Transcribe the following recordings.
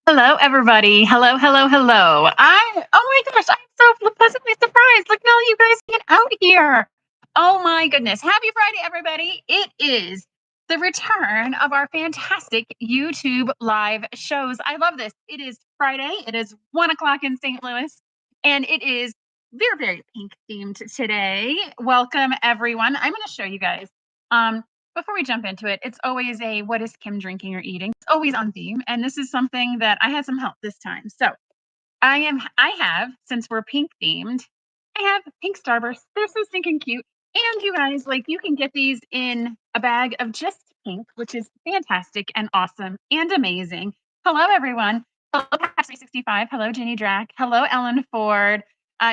Hello, everybody. Hello, hello, hello. Oh my gosh, I'm so pleasantly surprised. Look at all you guys being out here. Oh my goodness. Happy Friday, everybody. It is the return of our fantastic YouTube live shows. I love this. It is Friday. It is 1 o'clock in St. Louis, and it is very, very pink themed today. Welcome, everyone. I'm going to show you guys. Before we jump into it, it's always a what is Kim drinking or eating? It's always on theme. And this is something that I had some help this time. So I have, since we're pink themed, I have pink Starburst. They're so stinking cute. And you guys, like you can get these in a bag of just pink, which is fantastic and awesome and amazing. Hello, everyone. Hello, Past 365. Hello, Jenny Drack. Hello, Ellen Ford.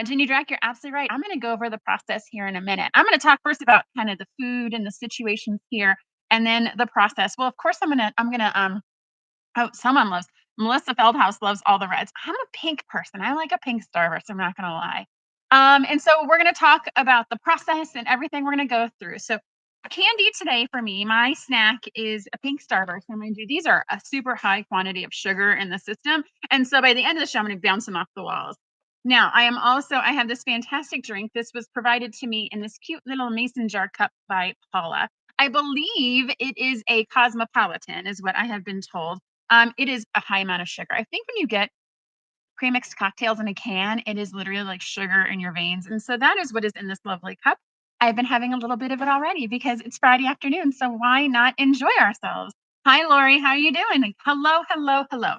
Jenny Drack, you're absolutely right. I'm going to go over the process here in a minute. I'm going to talk first about kind of the food and the situations here, and then the process. Well, of course, oh, someone loves Melissa Feldhouse loves all the reds. I'm a pink person. I like a pink Starburst. I'm not going to lie. And so we're going to talk about the process and everything we're going to go through. So candy today for me, my snack is a pink Starburst. And mind you, these are a super high quantity of sugar in the system. And so by the end of the show, I'm going to bounce them off the walls. Now, I have this fantastic drink. This was provided to me in this cute little mason jar cup by Paula. I believe it is a cosmopolitan, is what I have been told. It is a high amount of sugar. I think when you get pre-mixed cocktails in a can, it is literally like sugar in your veins. And so that is what is in this lovely cup. I've been having a little bit of it already because it's Friday afternoon. So why not enjoy ourselves? Hi, Lori. How are you doing? Hello, hello, hello.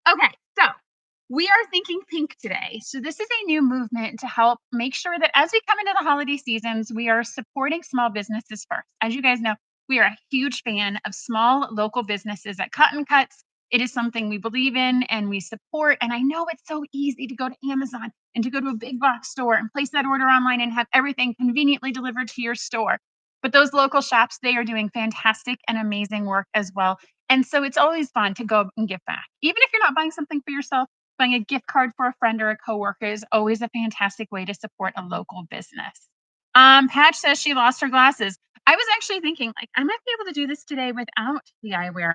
Okay, so we are thinking pink today. So this is a new movement to help make sure that as we come into the holiday seasons, we are supporting small businesses first. As you guys know, we are a huge fan of small local businesses at Cotton Cuts. It is something we believe in and we support. And I know it's so easy to go to Amazon and to go to a big box store and place that order online and have everything conveniently delivered to your store. But those local shops, they are doing fantastic and amazing work as well. And so it's always fun to go and give back. Even if you're not buying something for yourself, buying a gift card for a friend or a coworker is always a fantastic way to support a local business. Patch says she lost her glasses. I was actually thinking, like, I might be able to do this today without the eyewear.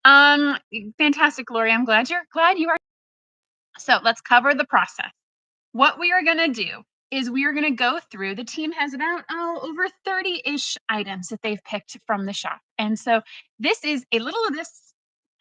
Um, Fantastic, Lori. I'm glad you are. So let's cover the process. What we are going to do is we are going to go through, the team has about over 30-ish items that they've picked from the shop. And so this is a little of this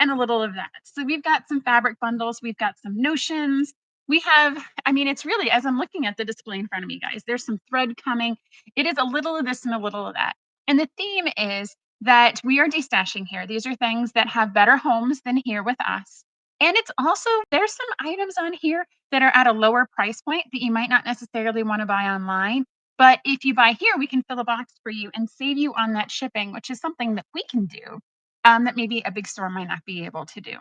and a little of that. So we've got some fabric bundles, we've got some notions. We have, I mean, it's really, as I'm looking at the display in front of me, guys, there's some thread coming. It is a little of this and a little of that. And the theme is that we are destashing here. These are things that have better homes than here with us. And it's also, there's some items on here that are at a lower price point that you might not necessarily want to buy online. But if you buy here, we can fill a box for you and save you on that shipping, which is something that we can do that maybe a big store might not be able to do.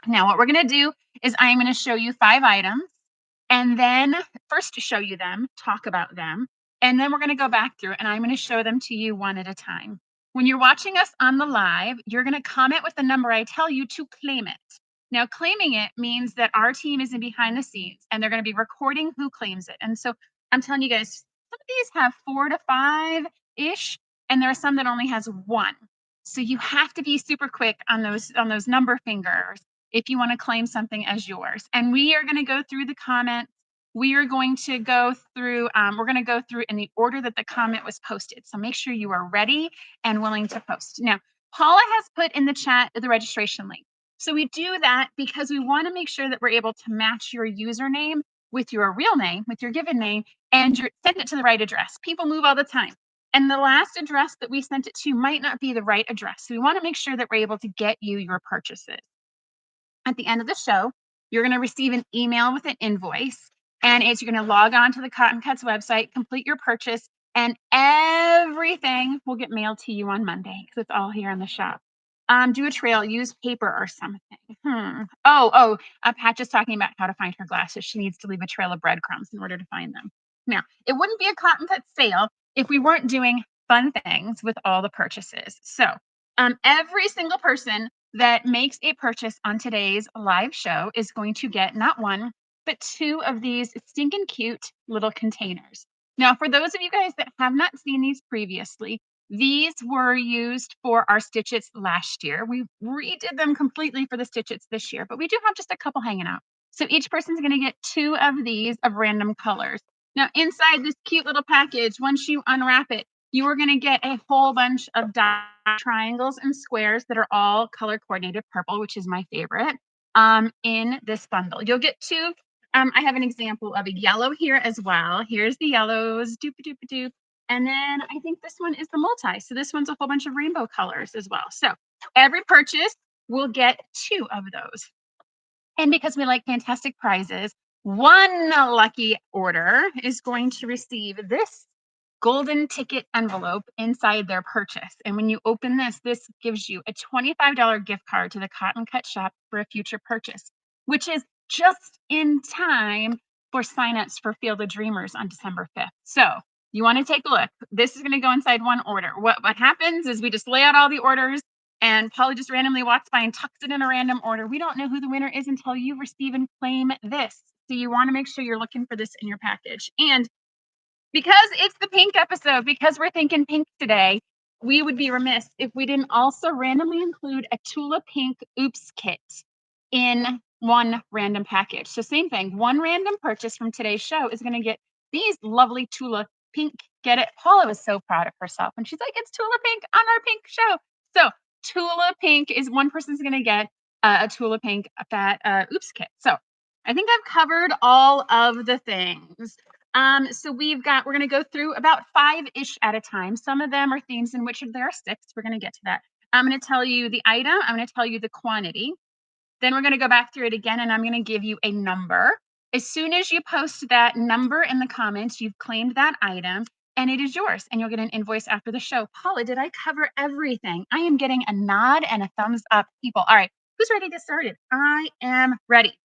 Now, what we're going to do is I'm going to show you 5 items and then first to show you them, talk about them, and then we're going to go back through and I'm going to show them to you one at a time. When you're watching us on the live, you're going to comment with the number I tell you to claim it. Now, claiming it means that our team is in behind the scenes and they're going to be recording who claims it. And so I'm telling you guys, some of these have 4 to 5-ish, and there are some that only has 1. So you have to be super quick on those number fingers if you want to claim something as yours. And we are going to go through the comments. We are going to go through, we're going to go through in the order that the comment was posted. So make sure you are ready and willing to post. Now, Paula has put in the chat the registration link. So we do that because we want to make sure that we're able to match your username with your real name, with your given name, and send it to the right address. People move all the time. And the last address that we sent it to might not be the right address. So we want to make sure that we're able to get you your purchases. At the end of the show, you're going to receive an email with an invoice. And you're going to log on to the Cotton Cuts website, complete your purchase, and everything will get mailed to you on Monday because it's all here in the shop. Do a trail, use paper or something. Patch is talking about how to find her glasses. She needs to leave a trail of breadcrumbs in order to find them. Now, it wouldn't be a Cotton Cut sale if we weren't doing fun things with all the purchases. So every single person that makes a purchase on today's live show is going to get not 1, but 2 of these stinking cute little containers. Now, for those of you guys that have not seen these previously, These were used for our stitches last year. We redid them completely for the stitches this year, but we do have just a couple hanging out. So each person's going to get 2 of these of random colors. Now, inside this cute little package, once you unwrap it, you are going to get a whole bunch of triangles and squares that are all color coordinated purple, which is my favorite, in this bundle. You'll get 2. I have an example of a yellow here as well. Here's the yellows, doop doop doop. And then I think this one is the multi. So this one's a whole bunch of rainbow colors as well. So every purchase will get 2 of those. And because we like fantastic prizes, one lucky order is going to receive this golden ticket envelope inside their purchase. And when you open this, this gives you a $25 gift card to the Cotton Cut Shop for a future purchase, which is just in time for signups for Field of Dreamers on December 5th. So you want to take a look. This is going to go inside one order. What happens is we just lay out all the orders, and Polly just randomly walks by and tucks it in a random order. We don't know who the winner is until you receive and claim this. So you want to make sure you're looking for this in your package. And because it's the pink episode, because we're thinking pink today, we would be remiss if we didn't also randomly include a Tula Pink Oops Kit in one random package. So same thing, one random purchase from today's show is going to get these lovely Tula Pink. Get it? Paula was so proud of herself. And she's like, it's Tula Pink on our pink show. So Tula Pink is one person's going to get a Tula Pink fat Oops Kit. So I think I've covered all of the things. So we're going to go through about 5-ish at a time. Some of them are themes in which there are 6. We're going to get to that. I'm going to tell you the item. I'm going to tell you the quantity. Then we're going to go back through it again, and I'm going to give you a number. As soon as you post that number in the comments, you've claimed that item, and it is yours, and you'll get an invoice after the show. Paula, did I cover everything? I am getting a nod and a thumbs up, people. All right, who's ready to get started? I am ready.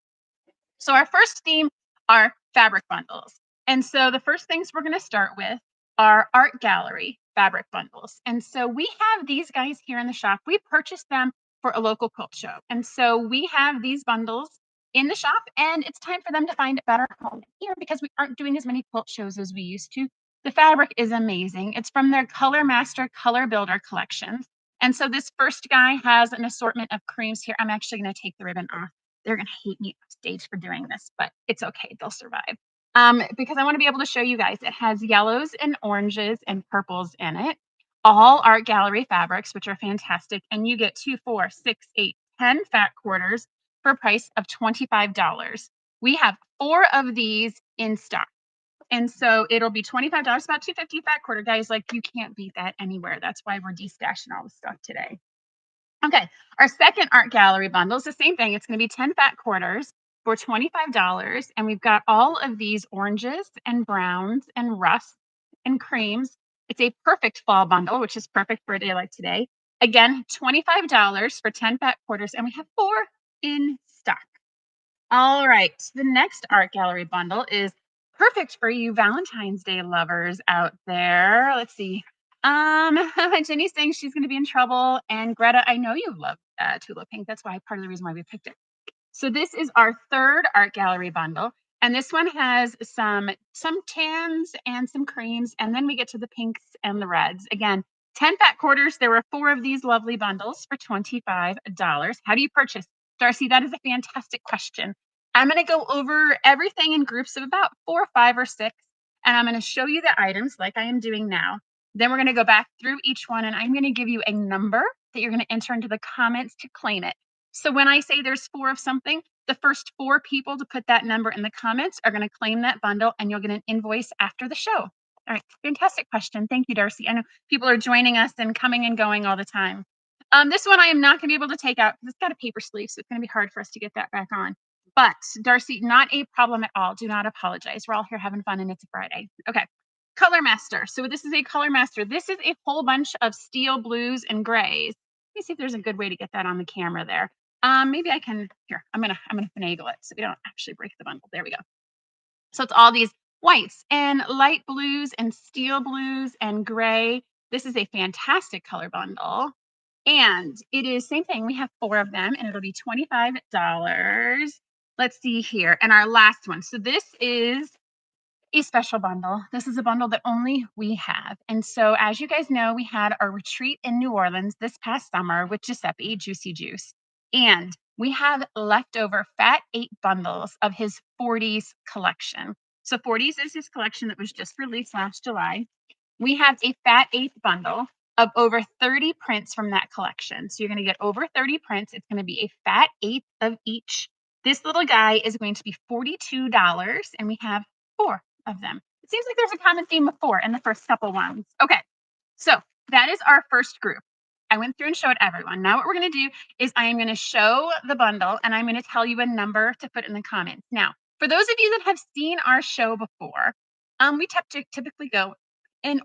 So our first theme are fabric bundles. And so the first things we're going to start with are art gallery fabric bundles. And so we have these guys here in the shop. We purchased them for a local quilt show. And so we have these bundles in the shop, and it's time for them to find a better home here because we aren't doing as many quilt shows as we used to. The fabric is amazing. It's from their Color Master Color Builder collections. And so this first guy has an assortment of creams here. I'm actually going to take the ribbon off. They're going to hate me on stage for doing this, but it's okay. They'll survive. Because I want to be able to show you guys. It has yellows and oranges and purples in it. All art gallery fabrics, which are fantastic. And you get 2, 4, 6, 8, 10 fat quarters for a price of $25. We have 4 of these in stock. And so it'll be $25, about $2.50 fat quarter. Guys, like, you can't beat that anywhere. That's why we're destashing all the stuff today. Okay, our second art gallery bundle is the same thing. It's going to be 10 fat quarters for $25. And we've got all of these oranges and browns and rusts and creams. It's a perfect fall bundle, which is perfect for a day like today. Again, $25 for 10 fat quarters. And we have 4 in stock. All right, the next art gallery bundle is perfect for you Valentine's Day lovers out there. Let's see. Jenny's saying she's going to be in trouble, and Greta, I know you love Tula Pink. That's why part of the reason why we picked it. So this is our third art gallery bundle, and this one has some tans and some creams, and then we get to the pinks and the reds. Again, 10 fat quarters. There were 4 of these lovely bundles for $25. How do you purchase? Darcy, that is a fantastic question. I'm going to go over everything in groups of about 4, 5, or 6, and I'm going to show you the items like I am doing now. Then we're going to go back through each one, and I'm going to give you a number that you're going to enter into the comments to claim it. So when I say there's 4 of something, the first 4 people to put that number in the comments are going to claim that bundle, and you'll get an invoice after the show. All right, fantastic question. Thank you, Darcy. I know people are joining us and coming and going all the time. This one I am not going to be able to take out because it's got a paper sleeve, so it's going to be hard for us to get that back on. But Darcy, not a problem at all. Do not apologize. We're all here having fun, and it's a Friday. Okay. Color Master. So this is a Color Master. This is a whole bunch of steel blues and grays. Let me see if there's a good way to get that on the camera there. Maybe I can, here, I'm gonna finagle it so we don't actually break the bundle. There we go. So it's all these whites and light blues and steel blues and gray. This is a fantastic color bundle. And it is same thing. We have 4 of them, and it'll be $25. Let's see here. And our last one. So this is a special bundle. This is a bundle that only we have. And so, as you guys know, we had our retreat in New Orleans this past summer with Giuseppe, Juicy Juice. And we have leftover Fat 8 bundles of his 40s collection. So, 40s is his collection that was just released last July. We have a Fat 8 bundle of over 30 prints from that collection. So, you're going to get over 30 prints. It's going to be a Fat 8 of each. This little guy is going to be $42, and we have 4 of them. It seems like there's a common theme of 4 in the first couple ones. Okay, so that is our first group. I went through and showed everyone. Now what we're going to do is I am going to show the bundle, and I'm going to tell you a number to put in the comments. Now, for those of you that have seen our show before, we typically go in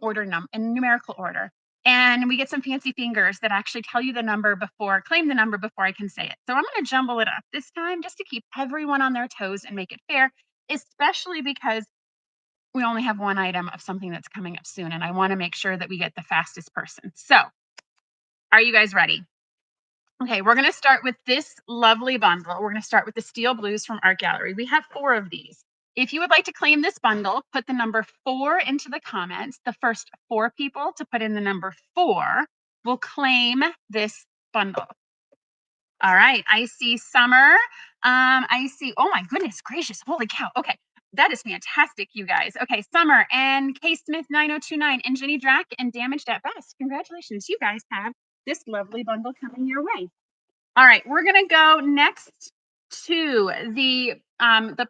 numerical order. And we get some fancy fingers that actually tell you the number before, claim the number before I can say it. So I'm going to jumble it up this time just to keep everyone on their toes and make it fair, especially because we only have one item of something that's coming up soon. And I want to make sure that we get the fastest person. So are you guys ready? Okay, we're going to start with this lovely bundle. We're going to start with the Steel Blues from Art Gallery. We have 4 of these. If you would like to claim this bundle, put the number 4 into the comments. The first 4 people to put in the number 4 will claim this bundle. All right, I see Summer. I see, oh my goodness gracious, holy cow. Okay, that is fantastic, you guys. Okay, Summer and K Smith 9029 and Jenny Drack and Damaged at Best. Congratulations, you guys have this lovely bundle coming your way. All right, we're gonna go next to the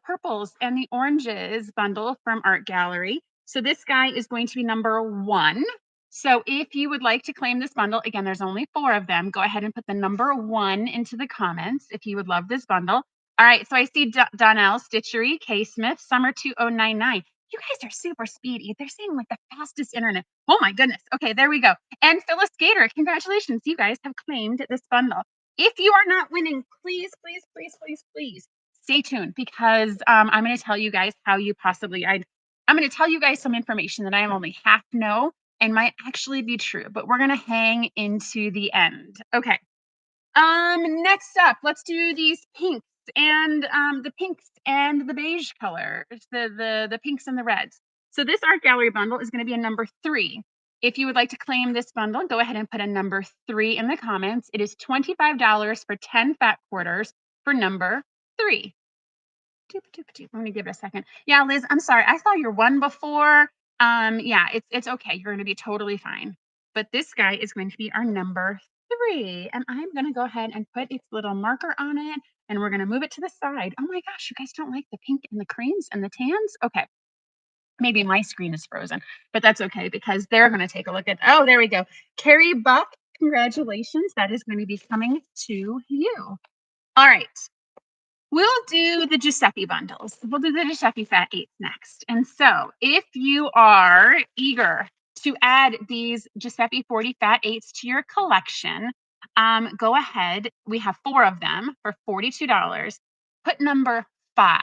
purples and the oranges bundle from Art Gallery. So this guy is going to be number 1. So if you would like to claim this bundle, again, there's only 4 of them. Go ahead and put the number 1 into the comments if you would love this bundle. All right, so I see Donnell Stitchery, K Smith, Summer 2099. You guys are super speedy. They're saying like the fastest internet. Oh my goodness. Okay, there we go. And Phyllis Gator, congratulations. You guys have claimed this bundle. If you are not winning, please, please, please, please, please stay tuned because I'm going to tell you guys how you I'm going to tell you guys some information that I only half know and might actually be true, but we're going to hang into the end. Okay. Next up, let's do these pinks and the beige colors, the pinks and the reds. So this Art Gallery bundle is going to be a number 3. If you would like to claim this bundle, go ahead and put a number 3 in the comments. It is $25 for 10 fat quarters for number 3. Let me give it a second. Yeah, Liz, I'm sorry. I saw your 1 before. Yeah, it's okay. You're going to be totally fine. But this guy is going to be our number 3. And I'm going to go ahead and put its little marker on it. And we're going to move it to the side. Oh my gosh, you guys don't like the pink and the creams and the tans? Okay. Maybe my screen is frozen, but that's okay because they're going to take a look at, oh, there we go. Carrie Buck, congratulations. That is going to be coming to you. All right. We'll do the Giuseppe bundles. We'll do the Giuseppe Fat 8 next. And so if you are eager to add these Giuseppe 40 Fat 8s to your collection, go ahead. We have 4 of them for $42. Put number 5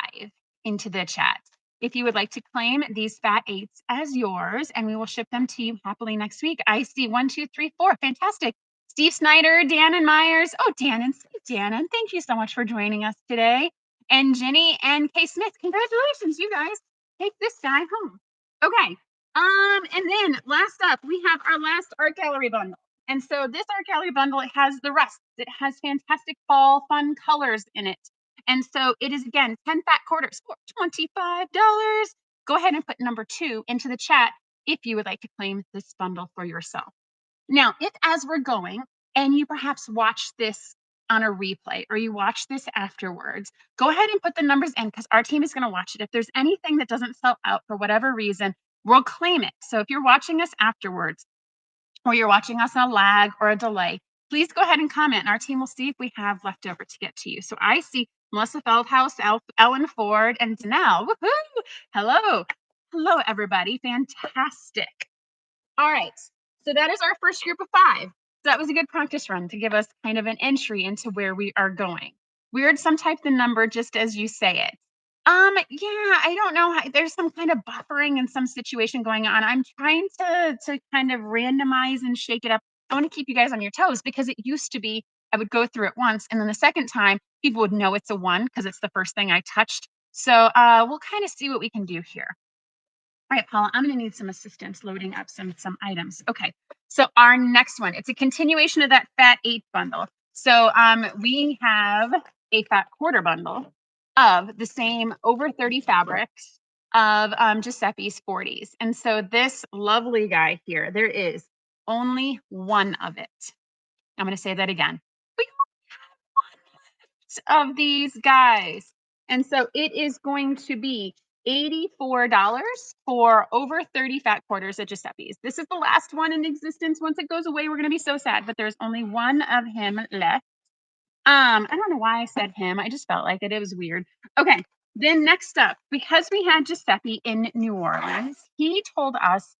into the chat if you would like to claim these Fat 8s as yours, and we will ship them to you happily next week. I see 1, 2, 3, 4. Fantastic. Steve Snyder, Dan and Myers. Oh, Dan and Steve, Dan, and thank you so much for joining us today. And Jenny and Kay Smith, congratulations, you guys. Take this guy home. Okay. And then last up, we have our last Art Gallery bundle. And so this Art Gallery bundle, it has the rest. It has fantastic fall fun colors in it. And so it is, again, 10 fat quarters for $25. Go ahead and put number 2 into the chat if you would like to claim this bundle for yourself. Now, if as we're going and you perhaps watch this on a replay or you watch this afterwards, go ahead and put the numbers in because our team is going to watch it. If there's anything that doesn't sell out for whatever reason, we'll claim it. So if you're watching us afterwards or you're watching us on a lag or a delay, please go ahead and comment. And our team will see if we have leftover to get to you. So I see Melissa Feldhaus, Ellen Ford, and Danelle. Woohoo! Hello. Hello, everybody. Fantastic. All right. So that is our first group of 5. So that was a good practice run to give us kind of an entry into where we are going. Weird, some type the number just as you say it. Yeah, I don't know. There's some kind of buffering and some situation going on. I'm trying to kind of randomize and shake it up. I want to keep you guys on your toes because it used to be I would go through it once, and then the second time people would know it's a 1 because it's the first thing I touched. So we'll kind of see what we can do here. All right, Paula, I'm going to need some assistance loading up some items. Okay, so our next one, it's a continuation of that fat 8 bundle. So we have a fat quarter bundle of the same over 30 fabrics of Giuseppe's 40s. And so this lovely guy here, there is only one of it. I'm going to say that again. We of these guys. And so it is going to be $84 for over 30 fat quarters at Giuseppe's. This is the last one in existence. Once it goes away, we're going to be so sad, but there's only one of him left. I don't know why I said him. I just felt like it. It was weird. Okay. Then next up, because we had Giuseppe in New Orleans, he told us,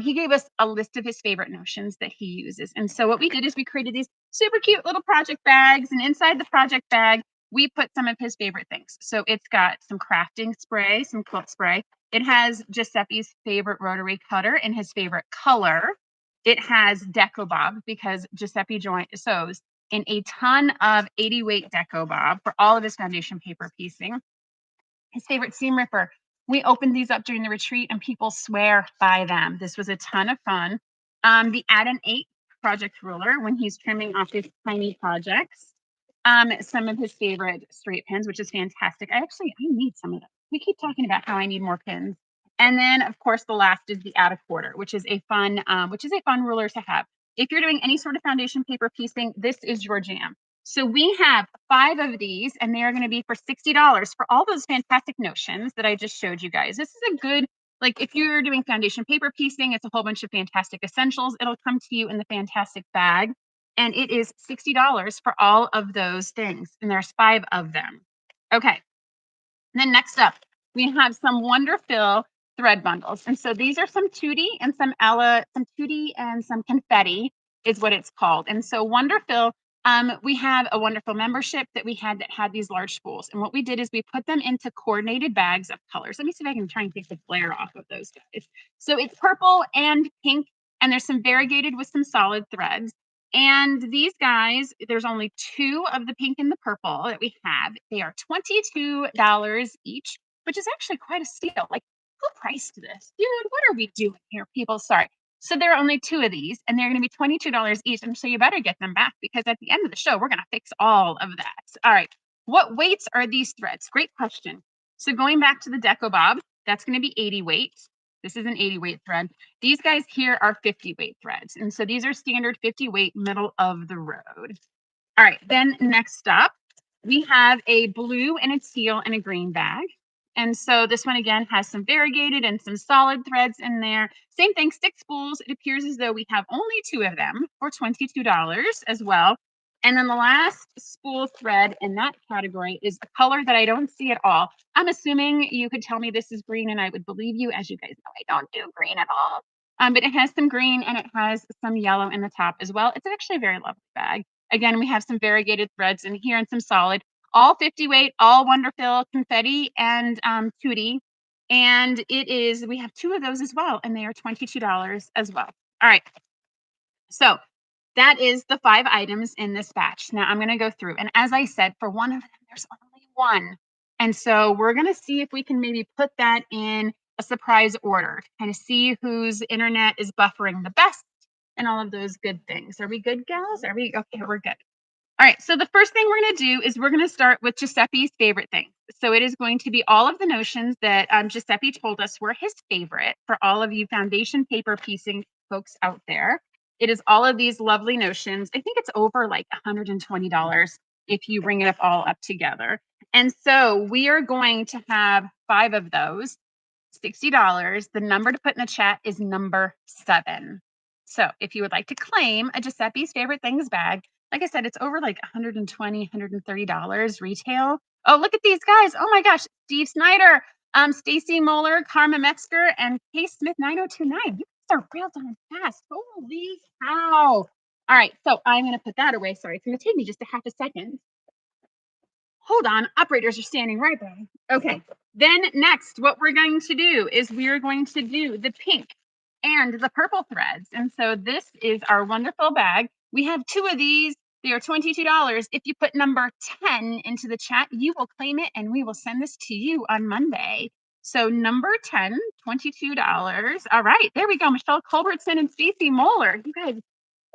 he gave us a list of his favorite notions that he uses. And so what we did is we created these super cute little project bags. And inside the project bag, we put some of his favorite things. So it's got some crafting spray, some quilt spray. It has Giuseppe's favorite rotary cutter and his favorite color. It has Deco Bob because Giuseppe sews in a ton of 80 weight Deco Bob for all of his foundation paper piecing. His favorite seam ripper. We opened these up during the retreat and people swear by them. This was a ton of fun. The Add an 8 project ruler when he's trimming off his tiny projects. Some of his favorite straight pins, which is fantastic. I need some of them. We keep talking about how I need more pins. And then of course the last is the Add a Quarter, which is a fun ruler to have. If you're doing any sort of foundation paper piecing, this is your jam. So we have 5 of these and they are going to be for $60 for all those fantastic notions that I just showed you guys. This is a good, like if you're doing foundation paper piecing, it's a whole bunch of fantastic essentials. It'll come to you in the fantastic bag. And it is $60 for all of those things. And there's 5 of them. Okay. And then next up, we have some Wonderfill thread bundles. And so these are some Tutti and some Tutti and some confetti is what it's called. And so Wonderfill, we have a Wonderfill membership that had these large spools. And what we did is we put them into coordinated bags of colors. Let me see if I can try and take the glare off of those guys. So it's purple and pink, and there's some variegated with some solid threads. And these guys, there's only 2 of the pink and the purple that we have. They are $22 each, which is actually quite a steal. Like, who priced this? Dude, what are we doing here, people? Sorry. So there are only 2 of these, and they're going to be $22 each. And so you better get them back because at the end of the show, we're going to fix all of that. All right. What weights are these threads? Great question. So going back to the Deco Bob, that's going to be 80 weight. This is an 80 weight thread. These guys here are 50 weight threads. And so these are standard 50 weight middle of the road. All right, then next up, we have a blue and a teal and a green bag. And so this one again has some variegated and some solid threads in there. Same thing, stick spools. It appears as though we have only 2 of them for $22 as well. And then the last spool thread in that category is a color that I don't see at all. I'm assuming you could tell me this is green and I would believe you. As you guys know, I don't do green at all. But it has some green and it has some yellow in the top as well. It's actually a very lovely bag. Again, we have some variegated threads in here and some solid, all 50 weight, all Wonderfill confetti and Tutti. And we have 2 of those as well, and they are $22 as well. All right. So that is the 5 items in this batch. Now I'm going to go through. And as I said, for one of them, there's only one. And so we're going to see if we can maybe put that in a surprise order to kind of see whose internet is buffering the best and all of those good things. Are we good, gals? Okay, we're good. All right, so the first thing we're going to do is we're going to start with Giuseppe's favorite things. So it is going to be all of the notions that Giuseppe told us were his favorite for all of you foundation paper piecing folks out there. It is all of these lovely notions. I think it's over like $120 if you bring it all up together. And so we are going to have 5 of those, $60. The number to put in the chat is number 7. So if you would like to claim a Giuseppe's favorite things bag, like I said, it's over like $120, $130 retail. Oh, look at these guys. Oh my gosh. Steve Snyder, Stacy Moeller, Karma Metzger, and K Smith 9029. You guys are real darn fast. Holy cow. All right. So I'm going to put that away. Sorry. It's going to take me just a half a second. Hold on. Operators are standing right by. Okay. Then next, what we're going to do is we're going to do the pink and the purple threads. And so this is our Wonderfill bag. We have 2 of these. They are $22. If you put number 10 into the chat, you will claim it and we will send this to you on Monday. So number 10, $22. All right, there we go. Michelle Culbertson and Stacy Moeller. You guys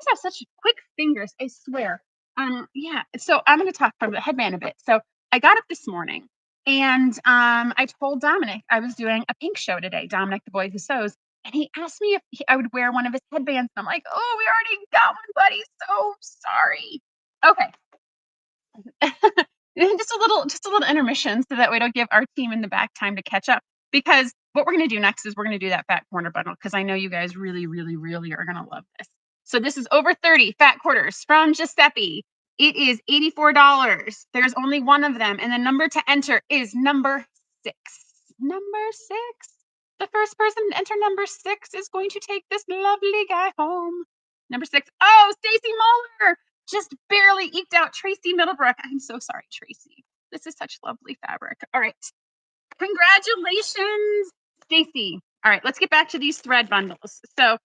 have such quick fingers, I swear. Yeah. So I'm going to talk from the headband a bit. So I got up this morning and I told Dominic I was doing a pink show today. Dominic, the boy who sews, and he asked me if I would wear one of his headbands. And I'm like, oh, we already got one, buddy. So sorry. Okay. Just a little intermission so that we don't give our team in the back time to catch up. Because what we're going to do next is we're going to do that fat corner bundle because I know you guys really, really, really are going to love this. So this is over 30 fat quarters from Giuseppe. It is $84. There's only one of them, and the number to enter is number 6. Number 6. The first person to enter number 6 is going to take this lovely guy home. Number 6. Oh, Stacy Moeller just barely eked out Tracy Middlebrook. I'm so sorry, Tracy. This is such lovely fabric. All right. Congratulations, Stacy. All right, let's get back to these thread bundles. So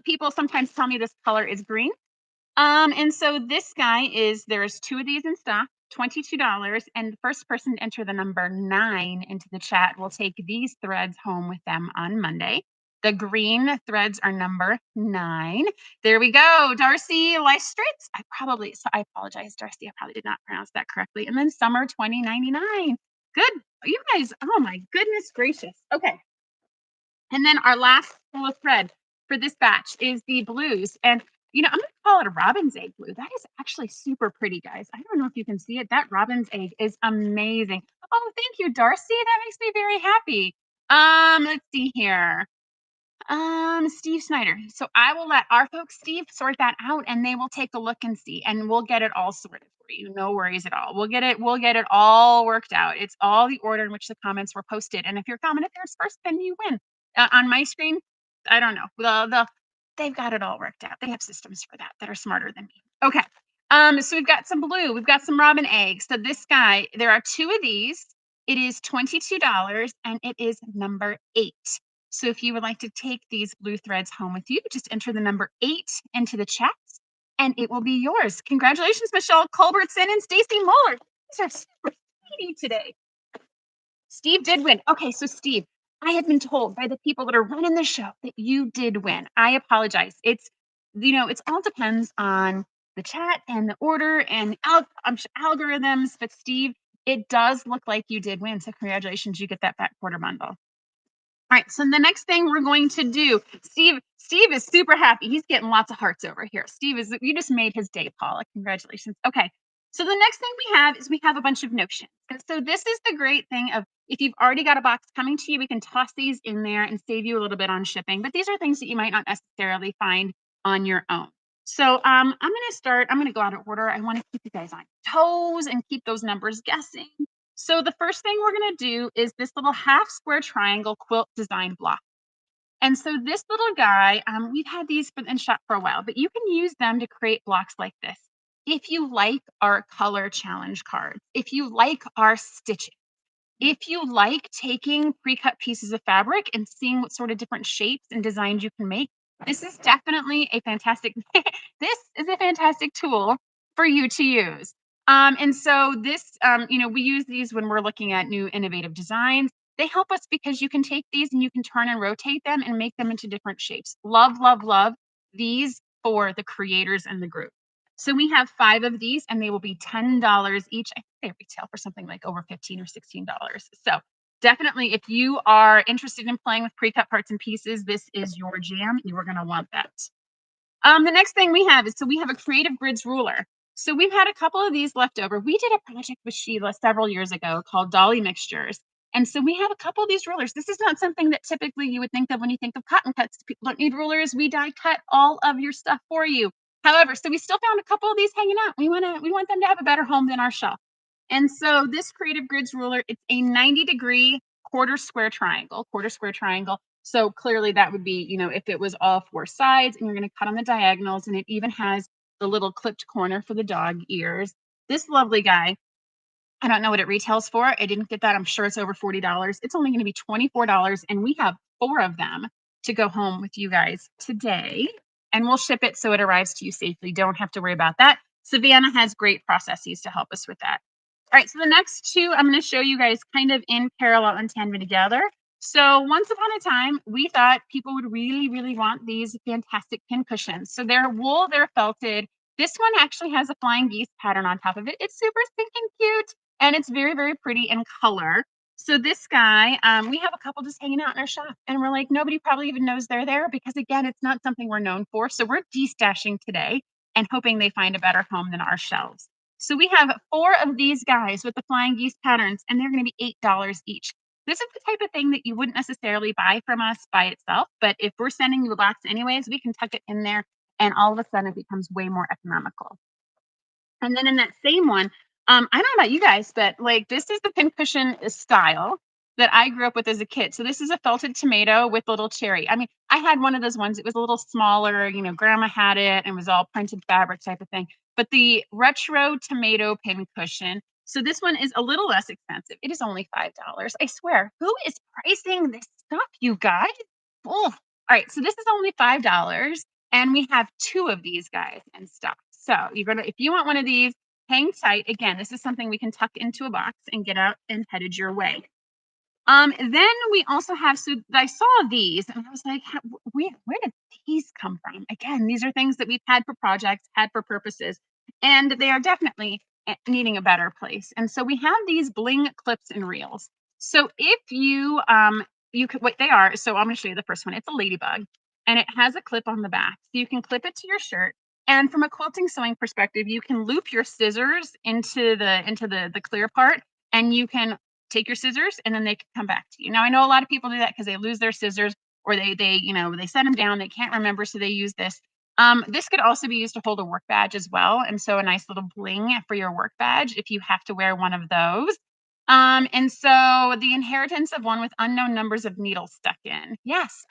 people sometimes tell me this color is green. And so this guy there's 2 of these in stock, $22. And the first person to enter the number 9 into the chat will take these threads home with them on Monday. The green threads are number 9. There we go. Darcy Lystritz. I apologize, Darcy. I probably did not pronounce that correctly. And then Summer 2099. Good. You guys, oh my goodness gracious. Okay. And then our last full thread for this batch is the blues. And I'm going to call it a robin's egg blue. That is actually super pretty, guys. I don't know if you can see it. That robin's egg is amazing. Oh, thank you, Darcy. That makes me very happy. Let's see here. Steve Snyder. So I will let our folks, Steve, sort that out, and they will take a look and see, and we'll get it all sorted for you. No worries at all. We'll get it all worked out. It's all the order in which the comments were posted. And if you're commented there's first, then you win. On my screen, I don't know. They've got it all worked out. They have systems for that are smarter than me. Okay. So we've got some blue, we've got some robin eggs. So this guy, there are 2 of these. It is $22 and it is number 8. So if you would like to take these blue threads home with you, just enter the number 8 into the chat and it will be yours. Congratulations, Michelle Culbertson and Stacy Moeller. These are super speedy today. Steve did win. Okay, so Steve, I had been told by the people that are running the show that you did win. I apologize. It's all depends on the chat and the order and algorithms, but Steve, it does look like you did win. So congratulations, you get that fat quarter bundle. All right, so the next thing we're going to do, Steve is super happy. He's getting lots of hearts over here. You just made his day, Paula. Congratulations. Okay, so the next thing we have a bunch of notions. And so this is the great thing of if you've already got a box coming to you, we can toss these in there and save you a little bit on shipping. But these are things that you might not necessarily find on your own. So I'm going to go out of order. I want to keep you guys on toes and keep those numbers guessing. So the first thing we're going to do is this little half square triangle quilt design block. And so this little guy, we've had these in shop for a while, but you can use them to create blocks like this. If you like our color challenge cards, if you like our stitching, if you like taking pre-cut pieces of fabric and seeing what sort of different shapes and designs you can make, this is definitely a fantastic tool for you to use. And so this, we use these when we're looking at new innovative designs. They help us because you can take these and you can turn and rotate them and make them into different shapes. Love, love, love these for the creators and the group. So we have 5 of these and they will be $10 each. I think they retail for something like over $15 or $16. So definitely, if you are interested in playing with pre-cut parts and pieces, this is your jam. You are going to want that. The next thing we have is, so we have a Creative Grids ruler. So we've had a couple of these left over. We did a project with Sheila several years ago called Dolly Mixtures. And so we have a couple of these rulers. This is not something that typically you would think of when you think of cotton cuts. People don't need rulers. We die cut all of your stuff for you. However, so we still found a couple of these hanging out. We want them to have a better home than our shelf. And so this Creative Grids ruler, it's a 90-degree quarter square triangle. So clearly that would be, if it was all 4 sides and you're going to cut on the diagonals, and it even has the little clipped corner for the dog ears. This lovely guy, I don't know what it retails for. I didn't get that. I'm sure it's over $40. It's only going to be $24, and we have 4 of them to go home with you guys today, and we'll ship it so it arrives to you safely. Don't have to worry about that. Savannah has great processes to help us with that. All right, so the next two I'm going to show you guys kind of in parallel and tandem together. So once upon a time, we thought people would really, really want these fantastic pin cushions. So they're wool, they're felted. This one actually has a flying geese pattern on top of it. It's super stinking cute and it's very, very pretty in color. So this guy, we have a couple just hanging out in our shop and we're like, nobody probably even knows they're there because again, it's not something we're known for. So we're destashing today and hoping they find a better home than our shelves. So we have 4 of these guys with the flying geese patterns, and they're going to be $8 each. This is the type of thing that you wouldn't necessarily buy from us by itself, but if we're sending you a box anyways, we can tuck it in there, and all of a sudden it becomes way more economical. And then in that same one, I don't know about you guys, but like this is the pincushion style that I grew up with as a kid. So this is a felted tomato with a little cherry. I mean, I had one of those ones. It was a little smaller, grandma had it and was all printed fabric type of thing. But the retro tomato pincushion. So this one is a little less expensive. It is only $5. I swear. Who is pricing this stuff, you guys? Oh, all right. So this is only $5. And we have 2 of these guys in stock. So if you want one of these, hang tight. Again, this is something we can tuck into a box and get out and headed your way. Then we also have, so I saw these and I was like, where did these come from? Again, these are things that we've had for projects, had for purposes, and they are definitely needing a better place. And so we have these bling clips and reels. So if you could, what they are, so I'm going to show you the first one. It's a ladybug and it has a clip on the back. So you can clip it to your shirt. And from a quilting sewing perspective, you can loop your scissors into the clear part and you can take your scissors and then they can come back to you. Now I know a lot of people do that because they lose their scissors or they set them down, they can't remember, so they use this. This could also be used to hold a work badge as well, and so a nice little bling for your work badge if you have to wear one of those. And so the inheritance of one with unknown numbers of needles stuck in. Yes,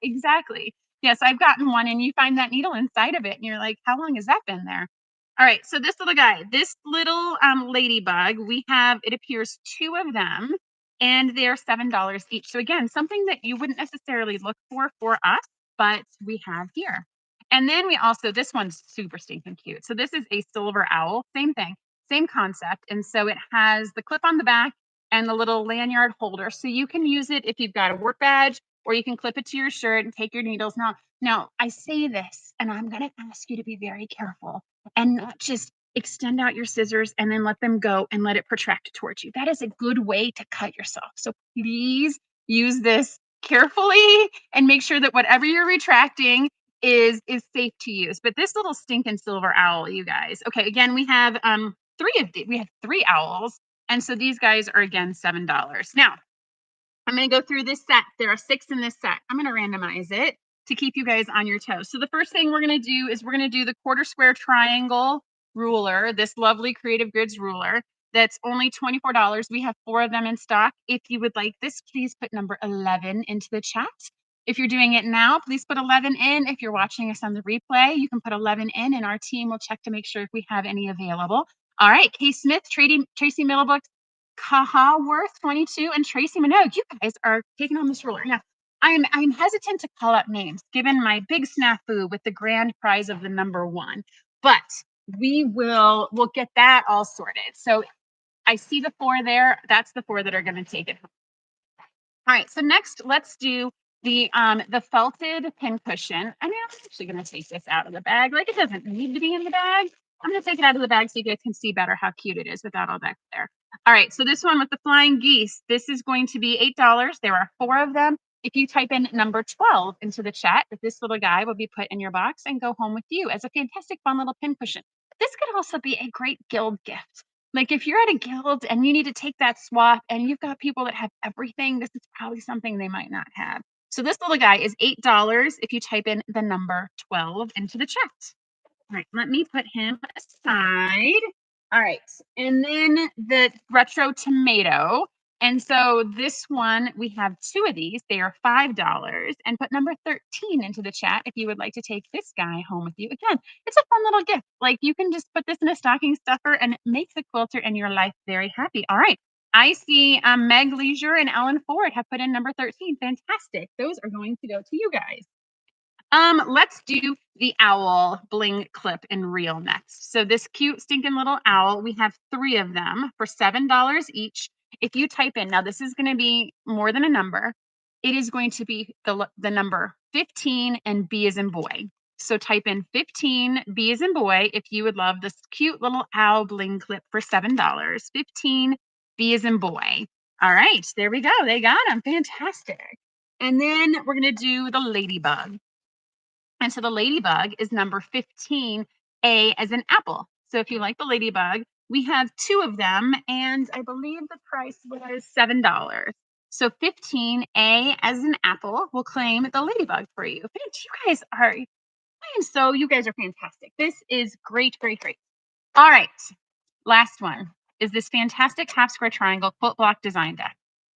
exactly. Yes, I've gotten one, and you find that needle inside of it, and you're like, how long has that been there? All right, so this little guy, this little ladybug, we have, it appears 2 of them, and they're $7 each. So again, something that you wouldn't necessarily look for us, but we have here. And then we also, this one's super stinking cute. So this is a silver owl, same thing, same concept. And so it has the clip on the back and the little lanyard holder. So you can use it if you've got a work badge, or you can clip it to your shirt and take your needles. Now I say this, and I'm going to ask you to be very careful and not just extend out your scissors and then let them go and let it protract towards you. That is a good way to cut yourself. So please use this carefully and make sure that whatever you're retracting is safe to use. But this little stinking silver owl, you guys. Okay, again, we have 3 owls. And so these guys are again $7. Now, I'm going to go through this set. There are 6 in this set. I'm going to randomize it to keep you guys on your toes. So the first thing we're going to do is we're going to do the quarter square triangle ruler, this lovely Creative Grids ruler. That's only $24. We have 4 of them in stock. If you would like this, please put number 11 into the chat. If you're doing it now, please put 11 in. If you're watching us on the replay, you can put 11 in and our team will check to make sure if we have any available. All right, Kay Smith, Tracy Middlebrook, Kahaworth 22, and Tracy Minogue. You guys are taking on this ruler. Now, I'm hesitant to call out names given my big snafu with the grand prize of the number 1, but we'll get that all sorted. So I see the 4 there. That's the 4 that are going to take it home. All right, so next let's do the felted pin cushion. I mean, I'm actually going to take this out of the bag. Like, it doesn't need to be in the bag. I'm going to take it out of the bag so you guys can see better how cute it is without all that there. All right, so this one with the flying geese, this is going to be $8. There are 4 of them. If you type in number 12 into the chat, this little guy will be put in your box and go home with you as a fantastic, fun little pin cushion. This could also be a great guild gift. Like if you're at a guild and you need to take that swap and you've got people that have everything, this is probably something they might not have. So this little guy is $8 if you type in the number 12 into the chat. All right, let me put him aside. All right, and then the retro tomato. And so this one, we have 2 of these. They are $5. And put number 13 into the chat if you would like to take this guy home with you. Again, it's a fun little gift. Like you can just put this in a stocking stuffer and make the quilter in your life very happy. All right. I see Meg Leisure and Ellen Ford have put in number 13. Fantastic. Those are going to go to you guys. Let's do the owl bling clip and reel next. So this cute stinking little owl, we have 3 of them for $7 each. If you type in, now this is going to be more than a number. It is going to be the number 15 and B as in boy. So type in 15 B as in boy if you would love this cute little owl bling clip for $7. 15 B as in boy. All right, there we go. They got them. Fantastic. And then we're going to do the ladybug. And so the ladybug is number 15, A as in apple. So if you like the ladybug, we have 2 of them, and I believe the price was $7. So 15, A as in apple, will claim the ladybug for you. You guys are fantastic. This is great, great, great. All right. Last one is this fantastic half square triangle quilt block design deck.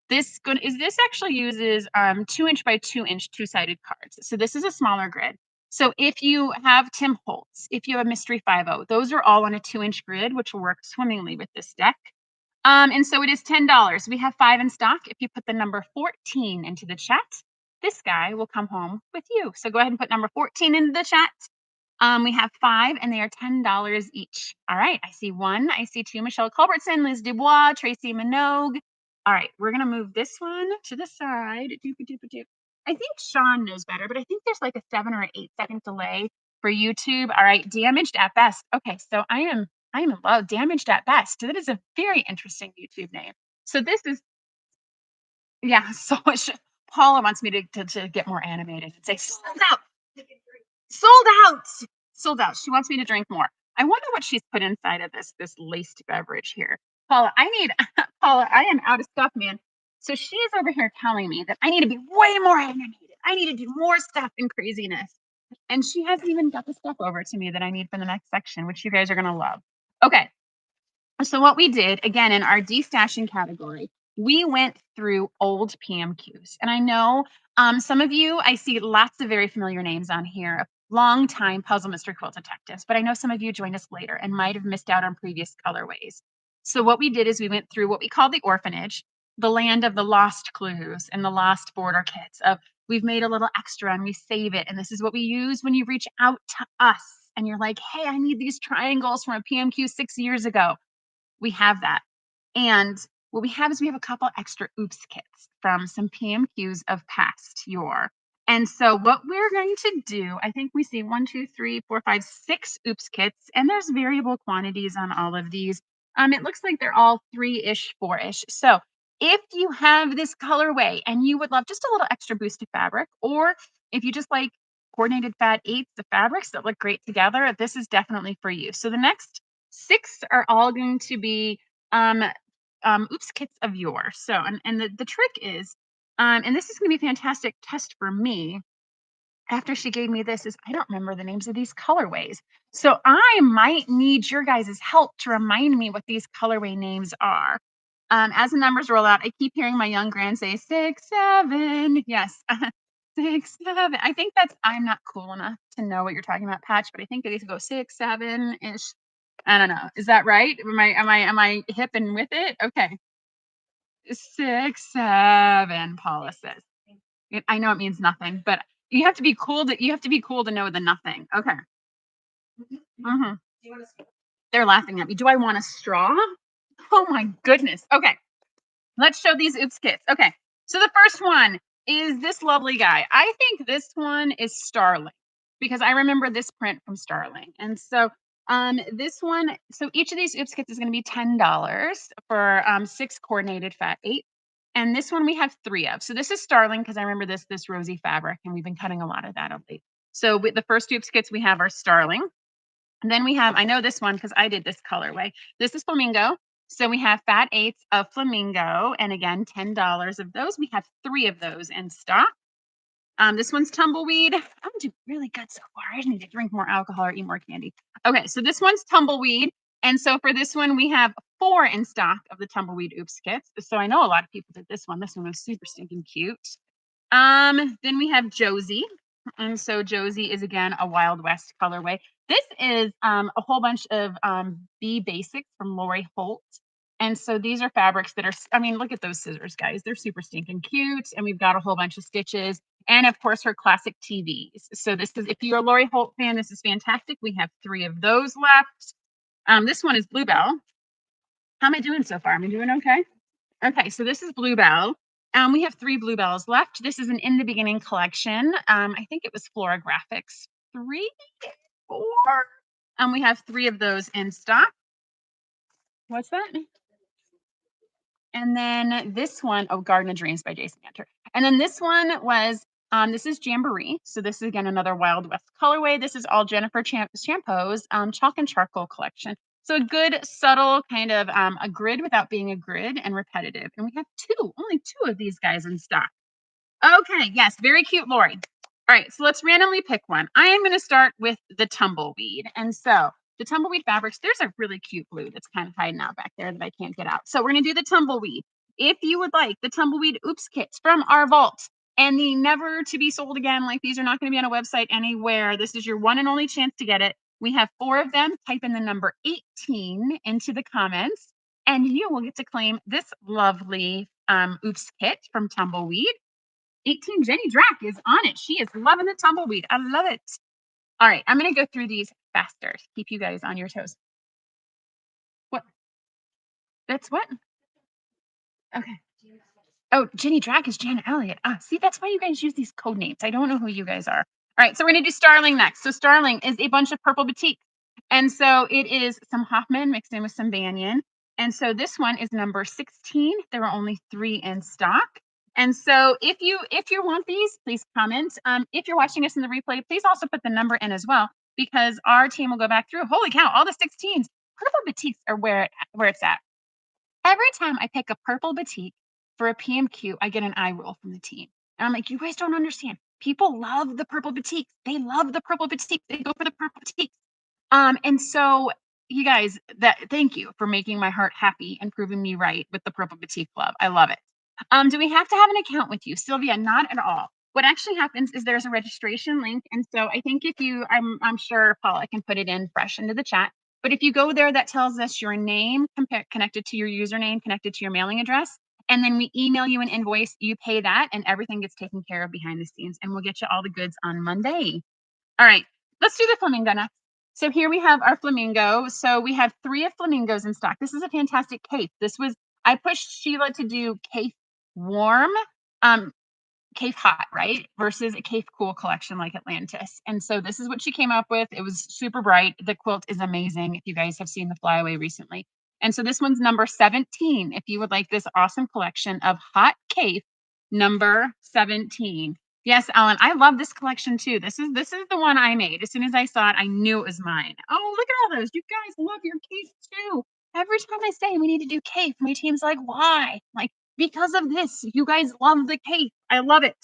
This actually uses 2-inch by 2-inch two-sided cards. So this is a smaller grid. So if you have Tim Holtz, if you have Mystery 50, those are all on a 2-inch grid, which will work swimmingly with this deck. And so it is $10. We have 5 in stock. If you put the number 14 into the chat, this guy will come home with you. So go ahead and put number 14 into the chat. We have 5, and they are $10 each. All right, I see 1, I see 2. Michelle Culbertson, Liz Dubois, Tracy Minogue. All right, we're gonna move this one to the side. I think Sean knows better, but I think there's like a 7 or 8-second delay for YouTube. All right, damaged at best. Okay, so I am in love. Damaged at best. That is a very interesting YouTube name. So this is, yeah. So Paula wants me to get more animated and say sold out. Sold out. Sold out. She wants me to drink more. I wonder what she's put inside of this laced beverage here. Paula, Paula, I am out of stuff, man. So she is over here telling me that I need to be way more animated. I need to do more stuff and craziness. And she hasn't even got the stuff over to me that I need for the next section, which you guys are going to love. Okay. So what we did, again, in our destashing category, we went through old PMQs. And I know some of you, I see lots of very familiar names on here, long-time puzzle mystery quilt detectives, but I know some of you joined us later and might have missed out on previous colorways. So what we did is we went through what we call the orphanage, the land of the lost clues and the lost border kits of we've made a little extra and we save it. And this is what we use when you reach out to us and you're like, hey, I need these triangles from a PMQ 6 years ago. We have that. And what we have is we have a couple extra oops kits from some PMQs of past yore. And so what we're going to do, I think we see 1, 2, 3, 4, 5, 6 oops kits, and there's variable quantities on all of these. It looks like they're all 3-ish, 4-ish. So if you have this colorway and you would love just a little extra boost of fabric, or if you just like coordinated fat 8s, the fabrics that look great together, this is definitely for you. So the next 6 are all going to be oops kits of yore. So, and the trick is, and this is going to be a fantastic test for me after she gave me this, is I don't remember the names of these colorways. So I might need your guys' help to remind me what these colorway names are. As the numbers roll out, I keep hearing my young grand say 6, 7. Yes. 6, 7. I think I'm not cool enough to know what you're talking about, Patch, but I think these go 6, 7-ish. I don't know. Is that right? Am I hip and with it? Okay. 6, 7, Paula says. I know it means nothing, but you have to be cool to know the nothing. Okay. Mm-hmm. They're laughing at me. Do I want a straw? Oh my goodness. Okay. Let's show these oops kits. Okay. So the first one is this lovely guy. I think this one is Starling because I remember this print from Starling. And so this one, so each of these oops kits is going to be $10 for 6 coordinated fat 8. And this one we have 3 of. So this is Starling because I remember this rosy fabric and we've been cutting a lot of that of late. So with the first oops kits we have our Starling. And then we have, I know this one because I did this colorway. This is Flamingo. So we have fat 8s of Flamingo. And again, $10 of those. We have 3 of those in stock. This one's Tumbleweed. I'm doing really good so far. I just need to drink more alcohol or eat more candy. Okay, so this one's Tumbleweed. And so for this one, we have 4 in stock of the Tumbleweed Oops kits. So I know a lot of people did this one. This one was super stinking cute. Then we have Josie. And so Josie is again a Wild West colorway. This is a whole bunch of B basics from Lori Holt. And so these are fabrics that are, I mean, look at those scissors, guys. They're super stinking cute. And we've got a whole bunch of stitches. And of course, her classic TVs. So this is, if you're a Lori Holt fan, this is fantastic. We have 3 of those left. This one is Bluebell. How am I doing so far? Am I doing okay? Okay, so this is Bluebell. We have 3 Bluebells left. This is an In the Beginning collection. I think it was Flora Graphics 3, 4. We have 3 of those in stock. What's that? And then this one, oh, Garden of Dreams by Jason Cantor. And then this one was, this is Jamboree. So this is again another Wild West colorway. This is all Jennifer Champo's Chalk and Charcoal collection. So a good subtle kind of a grid without being a grid and repetitive. And we have only two of these guys in stock. Okay, yes, very cute, Lori. All right, so let's randomly pick one. I am going to start with the tumbleweed. And so the tumbleweed fabrics, there's a really cute blue that's kind of hiding out back there that I can't get out. So we're going to do the tumbleweed. If you would like the tumbleweed oops kits from our vault and the never to be sold again, like these are not going to be on a website anywhere. This is your one and only chance to get it. We have 4 of them. Type in the number 18 into the comments and you will get to claim this lovely oops kit from Tumbleweed. 18 Jenny Drack is on it. She is loving the tumbleweed. I love it. All right, I'm going to go through these faster. Keep you guys on your toes. What? That's what? Okay. Oh, Jenny Drack is Jan Elliott. See, that's why you guys use these code names. I don't know who you guys are. All right, so we're going to do Starling next. So Starling is a bunch of purple batik. And so it is some Hoffman mixed in with some Banyan. And so this one is number 16. There are only 3 in stock. And so if you want these, please comment. If you're watching us in the replay, please also put the number in as well, because our team will go back through. Holy cow, all the 16s. Purple batiks are where it's at. Every time I pick a purple batik for a PMQ, I get an eye roll from the team. And I'm like, you guys don't understand. People love the purple batiks. They love the purple batiks. They go for the purple batiks. And so you guys, thank you for making my heart happy and proving me right with the Purple Batik Club. I love it. Do we have to have an account with you, Sylvia? Not at all. What actually happens is there's a registration link. And so I think if you, I'm sure Paula can put it in fresh into the chat. But if you go there, that tells us your name connected to your username, connected to your mailing address. And then we email you an invoice, you pay that, and everything gets taken care of behind the scenes. And we'll get you all the goods on Monday. All right, let's do the flamingo next. So here we have our flamingo. So we have 3 of flamingos in stock. This is a fantastic cape. I pushed Sheila to do cape warm, cape hot, right? Versus a cape cool collection like Atlantis. And so this is what she came up with. It was super bright. The quilt is amazing if you guys have seen the flyaway recently. And so this one's number 17. If you would like this awesome collection of hot cape, number 17. Yes, Ellen, I love this collection too. This is the one I made. As soon as I saw it, I knew it was mine. Oh, look at all those. You guys love your cape too. Every time I say we need to do cape, my team's like, why? Like, because of this. You guys love the cape. I love it.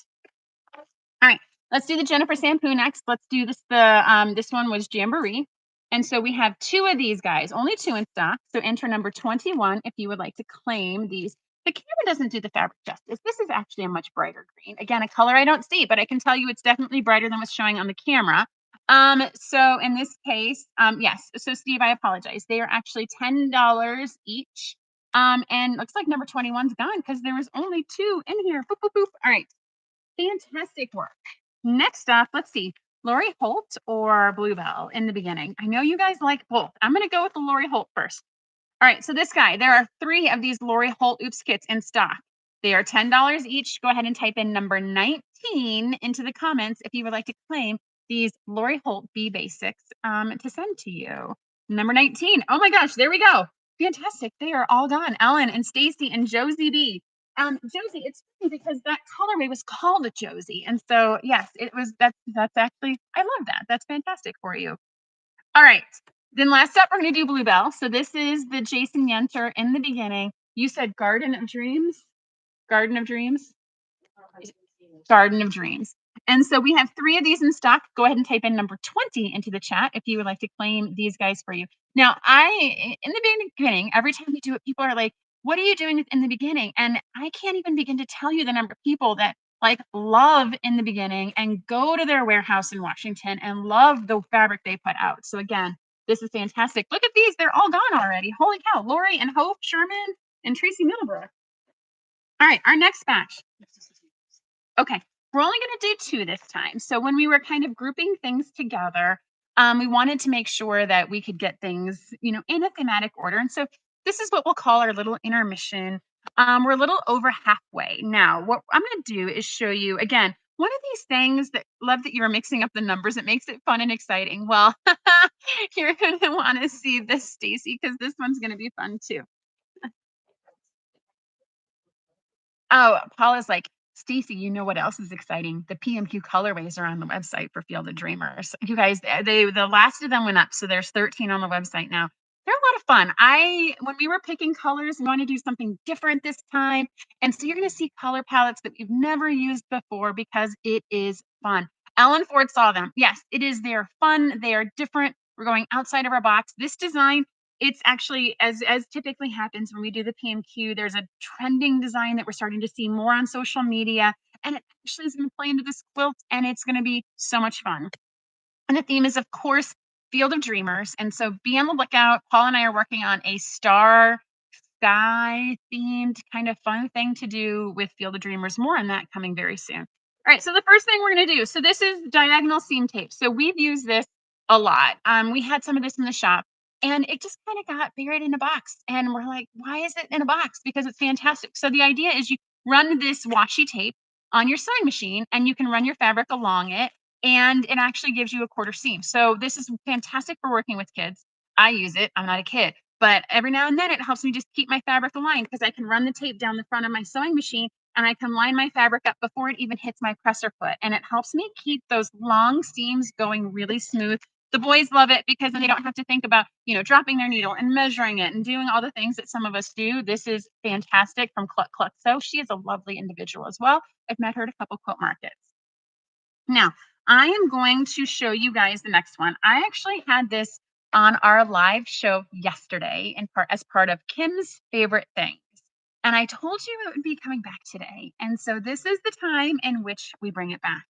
All right, let's do the Jennifer Shampoo next. Let's do this. This one was Jamboree. And so we have 2 of these guys, only 2 in stock. So enter number 21 if you would like to claim these. The camera doesn't do the fabric justice. This is actually a much brighter green. Again, a color I don't see, but I can tell you it's definitely brighter than what's showing on the camera. So in this case, yes. So Steve, I apologize. They are actually $10 each. And looks like number 21's gone because there was only 2 in here. Boop, boop, boop. All right. Fantastic work. Next up, let's see. Lori Holt or Bluebell in the beginning. I know you guys like both. I'm going to go with the Lori Holt first. All right, so this guy, there are 3 of these Lori Holt Oops kits in stock. They are $10 each. Go ahead and type in number 19 into the comments if you would like to claim these Lori Holt B Basics to send to you. Number 19. Oh my gosh, there we go. Fantastic. They are all gone. Ellen and Stacy and Josie B. Josie, it's funny because that colorway was called a Josie. And so, yes, it was, that's actually, I love that. That's fantastic for you. All right. Then last up, we're going to do Bluebell. So this is the Jason Yenter in the beginning. You said Garden of Dreams? Garden of Dreams? Garden of Dreams. And so we have 3 of these in stock. Go ahead and type in number 20 into the chat if you would like to claim these guys for you. Now, in the beginning, every time we do it, people are like, what are you doing in the beginning? And I can't even begin to tell you the number of people that like love in the beginning and go to their warehouse in Washington and love the fabric they put out. So again, This is fantastic. Look at these. They're all gone already. Holy cow. Lori and Hope Sherman and Tracy Middlebrook. All right, our next batch. Okay, we're only going to do two this time. So when we were kind of grouping things together, we wanted to make sure that we could get things, in a thematic order. And so this is what we'll call our little intermission. We're a little over halfway. Now, what I'm going to do is show you again one of these things that love that you're mixing up the numbers. It makes it fun and exciting. Well, you're going to want to see this, Stacy, because this one's going to be fun too. Oh, Paula's like, Stacy, you know what else is exciting? The PMQ colorways are on the website for Field of Dreamers. You guys, the last of them went up, so there's 13 on the website now. They're a lot of fun. When we were picking colors, we want to do something different this time. And so you're going to see color palettes that we've never used before because it is fun. Ellen Ford saw them. Yes, it is. They're fun. They are different. We're going outside of our box. This design, it's actually as typically happens when we do the PMQ, there's a trending design that we're starting to see more on social media, and it actually is going to play into this quilt, and it's going to be so much fun. And the theme is, of course, Field of Dreamers. And so be on the lookout. Paul and I are working on a star sky themed kind of fun thing to do with Field of Dreamers. More on that coming very soon. All right, so the first thing we're going to do, so this is diagonal seam tape. So we've used this a lot. We had some of this in the shop, and it just kind of got buried in a box. And we're like, why is it in a box? Because it's fantastic. So the idea is you run this washi tape on your sewing machine, and you can run your fabric along it, and it actually gives you a quarter seam. So this is fantastic for working with kids. I use it. I'm not a kid. But every now and then it helps me just keep my fabric aligned because I can run the tape down the front of my sewing machine and I can line my fabric up before it even hits my presser foot. And it helps me keep those long seams going really smooth. The boys love it because then they don't have to think about, dropping their needle and measuring it and doing all the things that some of us do. This is fantastic from Cluck Cluck Sew. She is a lovely individual as well. I've met her at a couple quilt markets. Now, I am going to show you guys the next one. I actually had this on our live show yesterday as part of Kim's favorite things. And I told you it would be coming back today. And so this is the time in which we bring it back.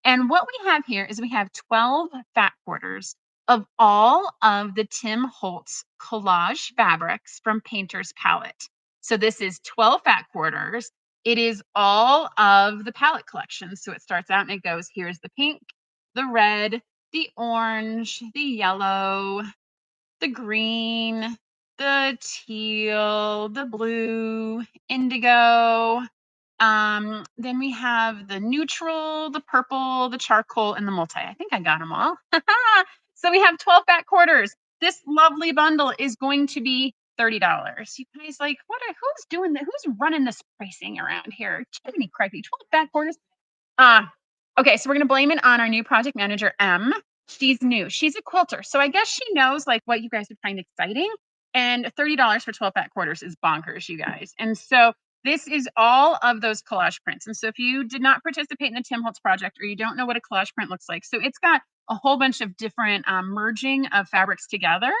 And what we have here is we have 12 fat quarters of all of the Tim Holtz collage fabrics from Painter's Palette. So this is 12 fat quarters. It is all of the palette collection. So it starts out and it goes, here's the pink, the red, the orange, the yellow, the green, the teal, the blue, indigo. Then we have the neutral, the purple, the charcoal, and the multi. I think I got them all. So we have 12 fat quarters. This lovely bundle is going to be $30. You guys like, who's doing that? Who's running this pricing around here? Jiminy crickety, 12 fat quarters. Okay, so we're gonna blame it on our new project manager, M. She's new. She's a quilter. So I guess she knows like what you guys would find exciting. And $30 for 12 fat quarters is bonkers, you guys. And so this is all of those collage prints. And so if you did not participate in the Tim Holtz project or you don't know what a collage print looks like, so it's got a whole bunch of different merging of fabrics together.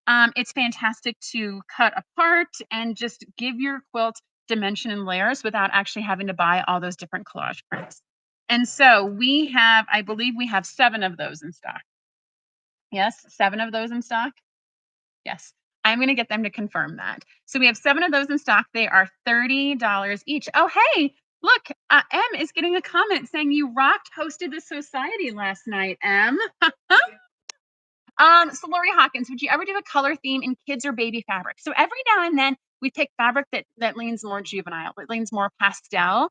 It's fantastic to cut apart and just give your quilt dimension and layers without actually having to buy all those different collage prints. And so I believe we have 7 of those in stock. Yes, 7 of those in stock. Yes, I'm going to get them to confirm that. So we have 7 of those in stock. They are $30 each. Oh, hey, look, M is getting a comment saying you rocked hosted the society last night, M. So Lori Hawkins, would you ever do a color theme in kids or baby fabric? So every now and then we pick fabric that leans more juvenile, it leans more pastel.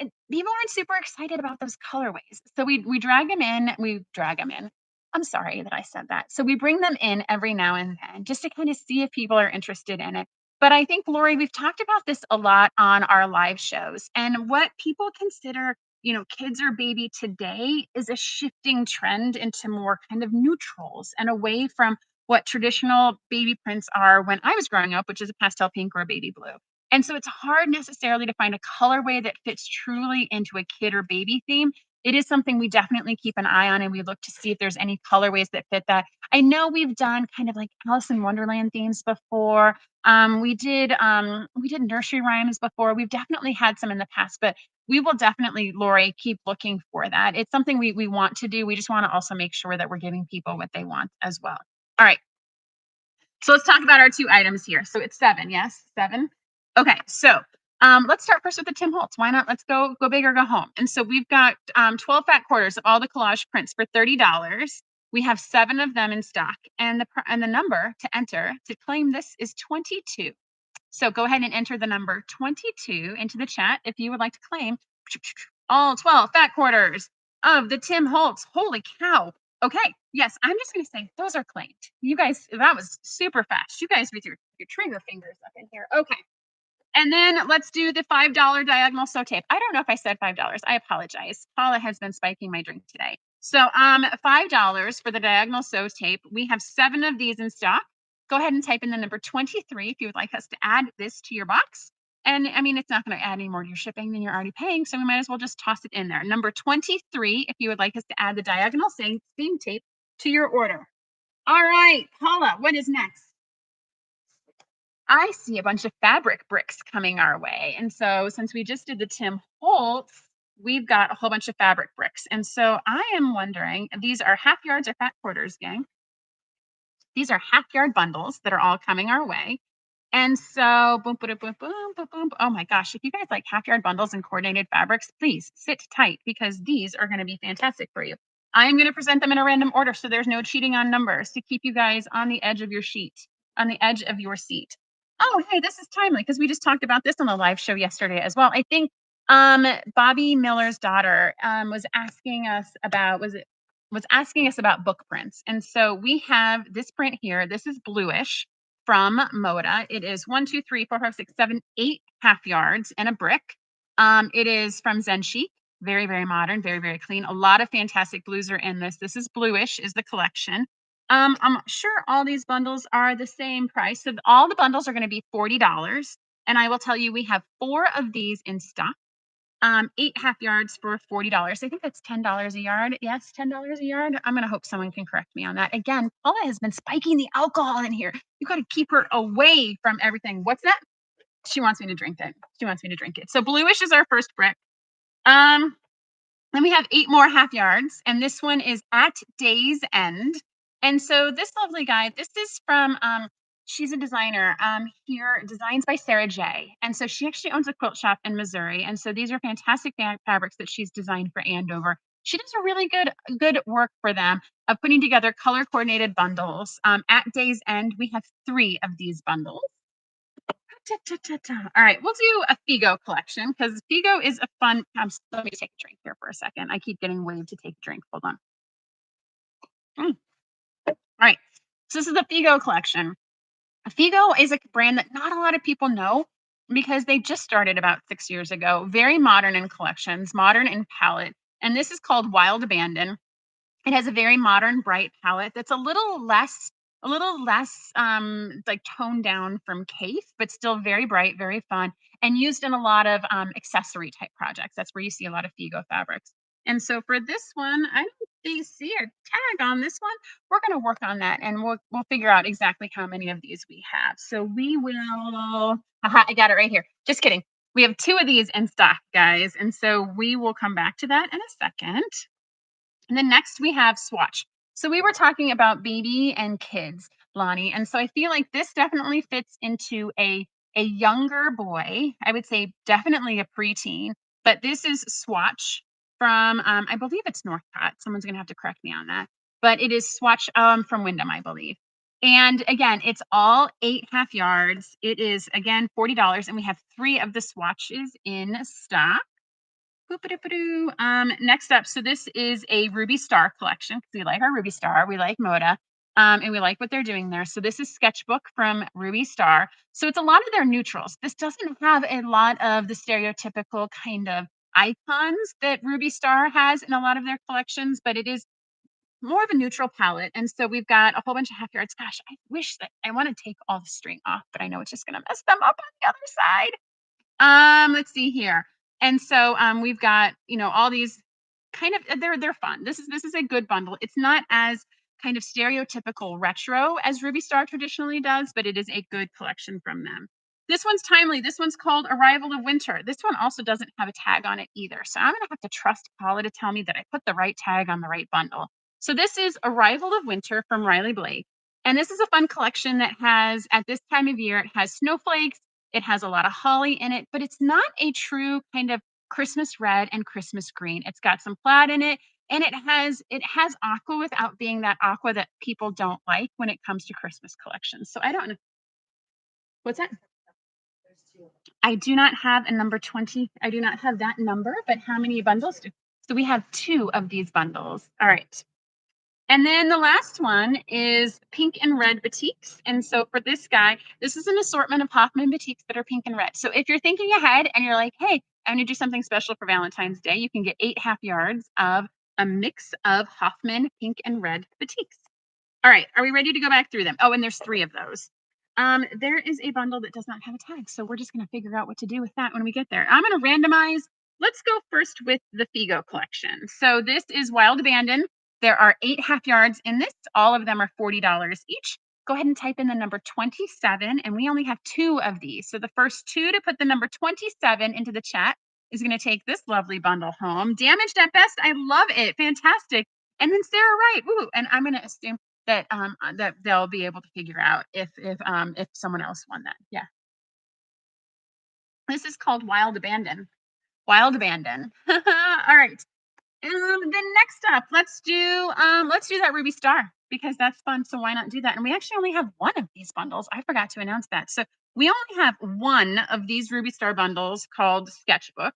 And people aren't super excited about those colorways. So we drag them in. I'm sorry that I said that. So we bring them in every now and then just to kind of see if people are interested in it. But I think, Lori, we've talked about this a lot on our live shows, and what people consider kids or baby today is a shifting trend into more kind of neutrals and away from what traditional baby prints are when I was growing up, which is a pastel pink or a baby blue. And so it's hard necessarily to find a colorway that fits truly into a kid or baby theme. it is something we definitely keep an eye on, and we look to see if there's any colorways that fit that. I know we've done kind of like Alice in Wonderland themes before. We did nursery rhymes before. We've definitely had some in the past, but we will definitely, Lori, keep looking for that. It's something we want to do. We just want to also make sure that we're giving people what they want as well. All right. So let's talk about our 2 items here. So it's 7, yes? 7? Okay, so, let's start first with the Tim Holtz. Why not? Let's go big or go home. And so we've got, 12 fat quarters of all the collage prints for $30. We have 7 of them in stock, and the number to enter to claim this is 22. So go ahead and enter the number 22 into the chat if you would like to claim all 12 fat quarters of the Tim Holtz. Holy cow. Okay. Yes, I'm just going to say those are claimed. You guys, that was super fast. You guys with your trigger fingers up in here. Okay. And then let's do the $5 diagonal sew tape. I don't know if I said $5. I apologize. Paula has been spiking my drink today. So $5 for the diagonal sew tape. We have 7 of these in stock. Go ahead and type in the number 23 if you would like us to add this to your box. And I mean, it's not going to add any more to your shipping than you're already paying, so we might as well just toss it in there. Number 23 if you would like us to add the diagonal seam tape to your order. All right, Paula, what is next? I see a bunch of fabric bricks coming our way. And so since we just did the Tim Holtz, we've got a whole bunch of fabric bricks. And so I am wondering, these are half yards or fat quarters, gang. These are half yard bundles that are all coming our way. And so boom, boom, boom, boom, boom, boom. Oh my gosh, if you guys like half yard bundles and coordinated fabrics, please sit tight because these are going to be fantastic for you. I am going to present them in a random order so there's no cheating on numbers to keep you guys on the edge of your sheet, on the edge of your seat. Oh, hey, this is timely because we just talked about this on the live show yesterday as well. I think Bobby Miller's daughter was asking us about book prints. And so we have this print here. This is bluish from Moda. It is 1, 2, 3, 4, 5, 6, 7, 8 half yards and a brick. It is from Zen Chic. Very, very modern, very, very clean. A lot of fantastic blues are in this. This is bluish, is the collection. I'm sure all these bundles are the same price. So all the bundles are going to be $40. And I will tell you, we have 4 of these in stock. 8 half yards for $40. I think that's $10 a yard. Yes, $10 a yard. I'm going to hope someone can correct me on that. Again, Paula has been spiking the alcohol in here. You got to keep her away from everything. What's that? She wants me to drink it. She wants me to drink it. So bluish is our first brick. Then we have 8 more half yards, and this one is At Day's End. And so this lovely guy, this is from she's a designer here, Designs by Sarah J. And so she actually owns a quilt shop in Missouri. And so these are fantastic fabrics that she's designed for Andover. She does a really good work for them of putting together color coordinated bundles. At Day's End, we have 3 of these bundles. All right, we'll do a Figo collection because Figo is a fun. Let me take a drink here for a second. I keep getting waved to take a drink. Hold on. All right, so this is the Figo collection. Figo is a brand that not a lot of people know because they just started about 6 years ago. Very modern in collections, modern in palette, and this is called Wild Abandon. It has a very modern, bright palette that's a little less like toned down from Kate, but still very bright, very fun, and used in a lot of accessory type projects. That's where you see a lot of Figo fabrics. And so for this one, I don't see a tag on this one. We're going to work on that, and we'll figure out exactly how many of these we have. So we will. Aha, I got it right here. Just kidding. We have 2 of these in stock, guys, and so we will come back to that in a second. And then next we have swatch. So we were talking about baby and kids, Lonnie. And so I feel like this definitely fits into a younger boy. I would say definitely a preteen, but this is swatch from I believe it's Northcott. Someone's gonna have to correct me on that. But it is swatch from Wyndham, I believe. And again, it's all 8 half yards. It is again $40, and we have 3 of the swatches in stock. Next up, so this is a Ruby Star collection because we like our Ruby Star, we like Moda, and we like what they're doing there. So this is Sketchbook from Ruby Star. So it's a lot of their neutrals. This doesn't have a lot of the stereotypical kind of icons that Ruby Star has in a lot of their collections, but it is more of a neutral palette. And so we've got a whole bunch of half yards. Gosh, I wish that I want to take all the string off, but I know it's just going to mess them up on the other side. Let's see here. And so we've got, all these kind of they're fun. This is a good bundle. It's not as kind of stereotypical retro as Ruby Star traditionally does, but it is a good collection from them. This one's timely. This one's called Arrival of Winter. This one also doesn't have a tag on it either. So I'm going to have to trust Paula to tell me that I put the right tag on the right bundle. So this is Arrival of Winter from Riley Blake. And this is a fun collection that has, at this time of year, it has snowflakes, it has a lot of holly in it, but it's not a true kind of Christmas red and Christmas green. It's got some plaid in it, and it has aqua without being that aqua that people don't like when it comes to Christmas collections. So I don't know. What's that? I do not have a number 20. I do not have that number, but how many bundles do? So we have 2 of these bundles. All right. And then the last one is pink and red batiks. And so for this guy, this is an assortment of Hoffman batiks that are pink and red. So if you're thinking ahead and you're like, hey, I'm going to do something special for Valentine's Day, you can get 8 half yards of a mix of Hoffman pink and red batiks. All right, are we ready to go back through them? Oh, and there's 3 of those. There is a bundle that does not have a tag, so we're just going to figure out what to do with that when we get there. I'm going to randomize. Let's go first with the Figo collection. So this is Wild Abandon. There are 8 half yards in this. All of them are $40 each. Go ahead and type in the number 27, and we only have 2 of these. So the first 2 to put the number 27 into the chat is going to take this lovely bundle home. Damaged at best. I love it. Fantastic. And then Sarah Wright. Woo. And I'm going to assume that they'll be able to figure out if someone else won that. Yeah. This is called Wild Abandon. Wild Abandon. All right. Then next up, let's do that Ruby Star because that's fun. So why not do that? And we actually only have 1 of these bundles. I forgot to announce that. So we only have 1 of these Ruby Star bundles called Sketchbook.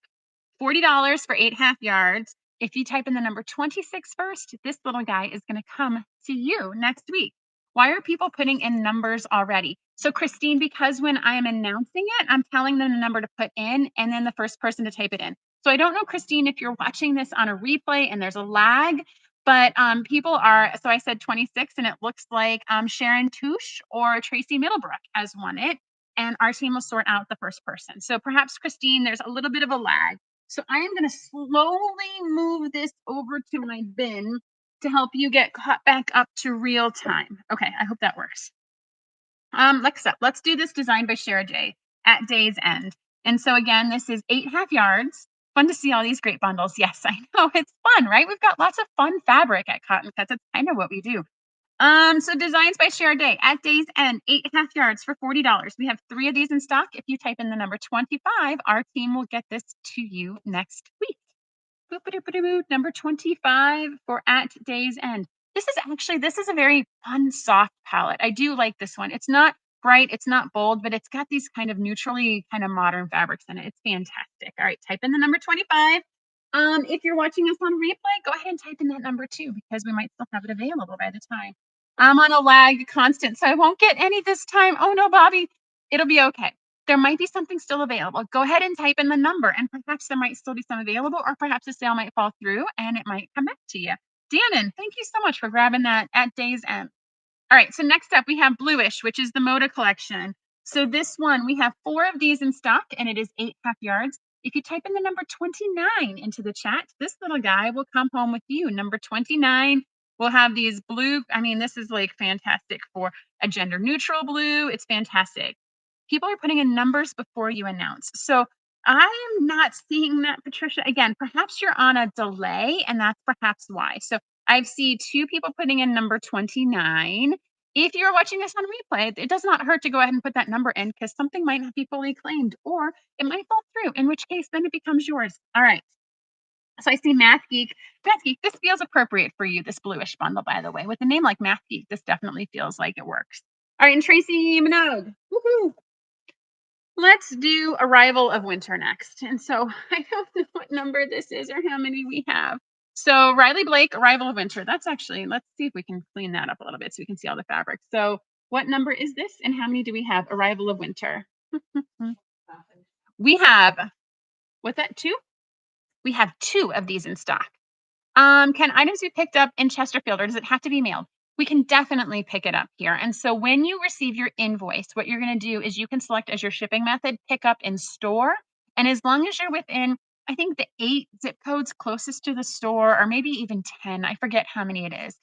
$40 for 8 half yards. If you type in the number 26 first, this little guy is going to come to you next week. Why are people putting in numbers already? So Christine, because when I am announcing it, I'm telling them the number to put in and then the first person to type it in. So I don't know, Christine, if you're watching this on a replay and there's a lag, but people are, so I said 26 and it looks like Sharon Touche or Tracy Middlebrook has won it. And our team will sort out the first person. So perhaps, Christine, there's a little bit of a lag. So I am going to slowly move this over to my bin to help you get caught back up to real time. Okay, I hope that works. Let's do this design by Shara J at Day's End. And so again, this is 8 half yards. Fun to see all these great bundles. Yes, I know it's fun, right? We've got lots of fun fabric at Cotton Cuts. That's kind of what we do. So designs by Shara Day at Day's End, 8 half yards for $40. We have 3 of these in stock. If you type in the number 25, our team will get this to you next week. Number 25 for at Day's End. This is a very fun, soft palette. I do like this one. It's not bright, it's not bold, but it's got these kind of neutrally kind of modern fabrics in it. It's fantastic. All right, type in the number 25. If you're watching us on replay, go ahead and type in that number too, because we might still have it available by the time. I'm on a lag constant, so I won't get any this time. Oh no, Bobby, it'll be okay. There might be something still available. Go ahead and type in the number, and perhaps there might still be some available, or perhaps the sale might fall through and it might come back to you. Dannon, thank you so much for grabbing that at Day's End. All right, so next up we have Bluish, which is the Moda collection. So this one, we have 4 of these in stock, and it is 8 half yards. If you type in the number 29 into the chat, this little guy will come home with you. Number 29 will have these blue. I mean, this is like fantastic for a gender neutral blue. It's fantastic. People are putting in numbers before you announce. So I am not seeing that, Patricia. Again, perhaps you're on a delay, and that's perhaps why. So I see 2 people putting in number 29. If you're watching this on replay, it does not hurt to go ahead and put that number in because something might not be fully claimed or it might fall through, in which case then it becomes yours. All right. So I see Math Geek. Math Geek, this feels appropriate for you, this Bluish bundle, by the way. With a name like Math Geek, this definitely feels like it works. All right, and Tracy Minogue. Woohoo! Let's do Arrival of Winter next. And so I don't know what number this is or how many we have. So Riley Blake, Arrival of Winter. That's actually, let's see if we can clean that up a little bit so we can see all the fabrics. So what number is this and how many do we have? Arrival of Winter. We have, what's that, 2? We have 2 of these in stock. Can items be picked up in Chesterfield or does it have to be mailed? We can definitely pick it up here. And so when you receive your invoice, what you're going to do is you can select as your shipping method, pick up in store. And as long as you're within I think the 8 zip codes closest to the store, or maybe even 10, I forget how many it is.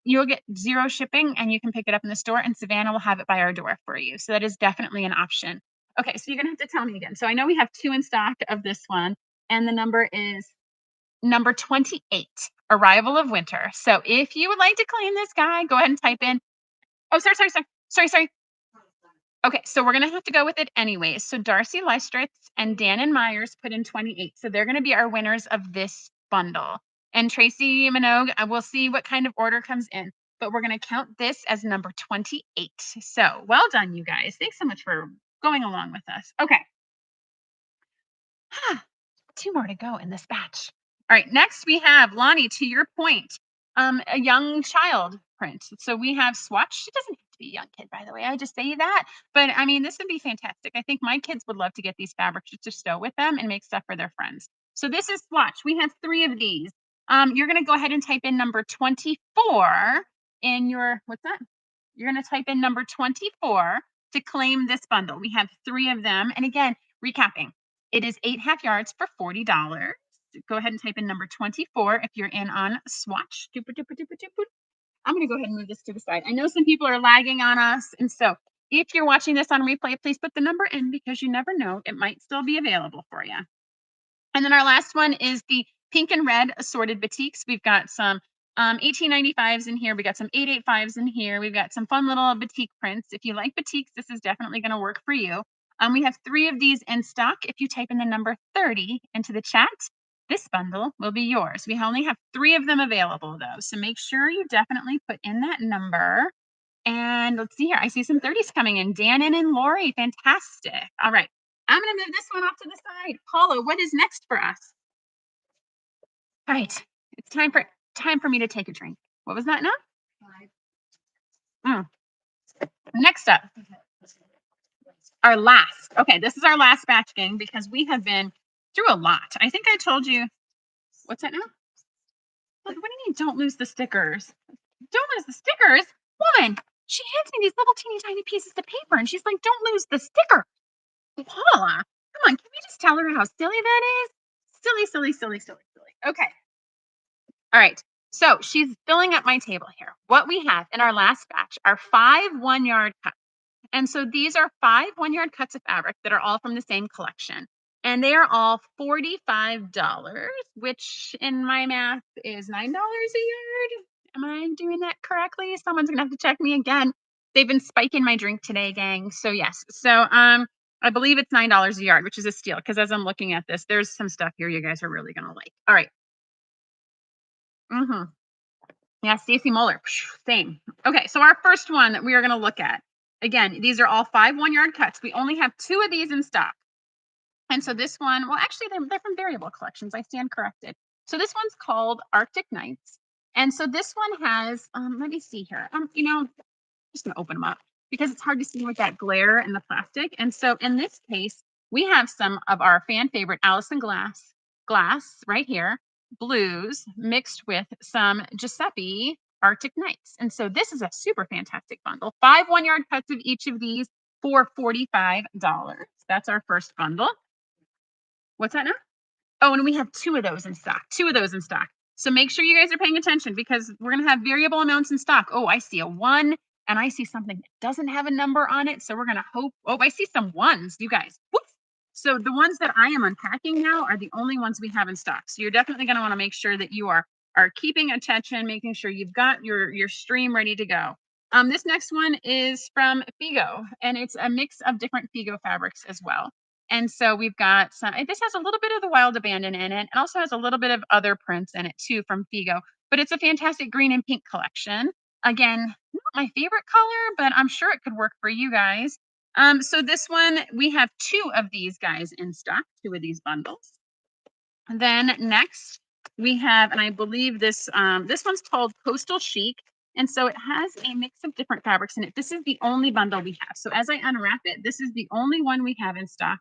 You'll get 0 shipping and you can pick it up in the store and Savannah will have it by our door for you. So that is definitely an option. Okay, so you're gonna have to tell me again. So I know we have 2 in stock of this one, and the number is number 28, Arrival of Winter. So if you would like to claim this guy, go ahead and type in. Oh, sorry, sorry, sorry. Sorry, sorry. Okay, so we're gonna have to go with it anyways. So Darcy Leistritz and Dan and Myers put in 28. So they're gonna be our winners of this bundle. And Tracy Minogue, we'll see what kind of order comes in, but we're gonna count this as number 28. So well done, you guys. Thanks so much for going along with us. Okay. 2 more to go in this batch. All right, next we have Lonnie, to your point, a young child print. So we have Swatch. She doesn't have to be a young kid, by the way. I just say that. But I mean, this would be fantastic. I think my kids would love to get these fabrics just to stow with them and make stuff for their friends. So this is Swatch. We have 3 of these. You're going to go ahead and type in number 24 in your, what's that? You're going to type in number 24 to claim this bundle. We have 3 of them. And again, recapping. It is 8 half yards for $40. Go ahead and type in number 24 if you're in on Swatch. I'm going to go ahead and move this to the side. I know some people are lagging on us. And so if you're watching this on replay, please put the number in because you never know. It might still be available for you. And then our last one is the pink and red assorted batiks. We've got some 1895s in here. We got some 885s in here. We've got some fun little batik prints. If you like batiks, this is definitely going to work for you. We have 3 of these in stock. If you type in the number 30 into the chat, this bundle will be yours. We only have 3 of them available though. So make sure you definitely put in that number. And let's see here. I see some 30s coming in. Dannon and Lori, fantastic. All right. I'm going to move this one off to the side. Paula, what is next for us? All right. It's time for me to take a drink. What was that now? Mm. Next up, our last. Okay, this is our last batch, gang, because we have been through a lot. I think I told you. What's that now? What do you mean don't lose the stickers? Don't lose the stickers? Woman, she hands me these little teeny tiny pieces of paper and she's like, don't lose the sticker. Paula, come on, can we just tell her how silly that is? Silly, silly, silly, silly, silly. Okay. All right. So she's filling up my table here. What we have in our last batch are 5 1-yard cuts. And so these are 5 1-yard cuts of fabric that are all from the same collection. And they are all $45, which in my math is $9 a yard. Am I doing that correctly? Someone's gonna have to check me again. They've been spiking my drink today, gang. So yes. So I believe it's $9 a yard, which is a steal because as I'm looking at this, there's some stuff here you guys are really gonna like. All right. Mm-hmm. Yeah, Stacy Moeller, same. Okay, so our first one that we are going to look at, again, these are all 5 1-yard cuts. We only have 2 of these in stock. And so this one, well, actually, they're from variable collections. I stand corrected. So this one's called Arctic Nights. And so this one has, let me see here. Just gonna open them up because it's hard to see with that glare in the plastic. And so in this case, we have some of our fan favorite Allison glass right here, blues mixed with some Giuseppe Arctic Nights. And so this is a super fantastic bundle. 5 1-yard cuts of each of these for $45. That's our first bundle. What's that now? Oh, and we have 2 of those in stock. 2 of those in stock. So make sure you guys are paying attention because we're going to have variable amounts in stock. Oh, I see a 1 and I see something that doesn't have a number on it. So we're going to hope. Oh, I see some 1s, you guys. Whoops. So the ones that I am unpacking now are the only ones we have in stock. So you're definitely going to want to make sure that you are keeping attention, making sure you've got your stream ready to go. This next one is from Figo, and it's a mix of different Figo fabrics as well. And so we've got some, this has a little bit of the Wild Abandon in it and also has a little bit of other prints in it too from Figo, but it's a fantastic green and pink collection. Again, not my favorite color, but I'm sure it could work for you guys. So this one, we have 2 of these guys in stock, 2 of these bundles. And then next we have, and I believe this one's called Coastal Chic. And so it has a mix of different fabrics in it. This is the only bundle we have. So as I unwrap it, this is the only one we have in stock,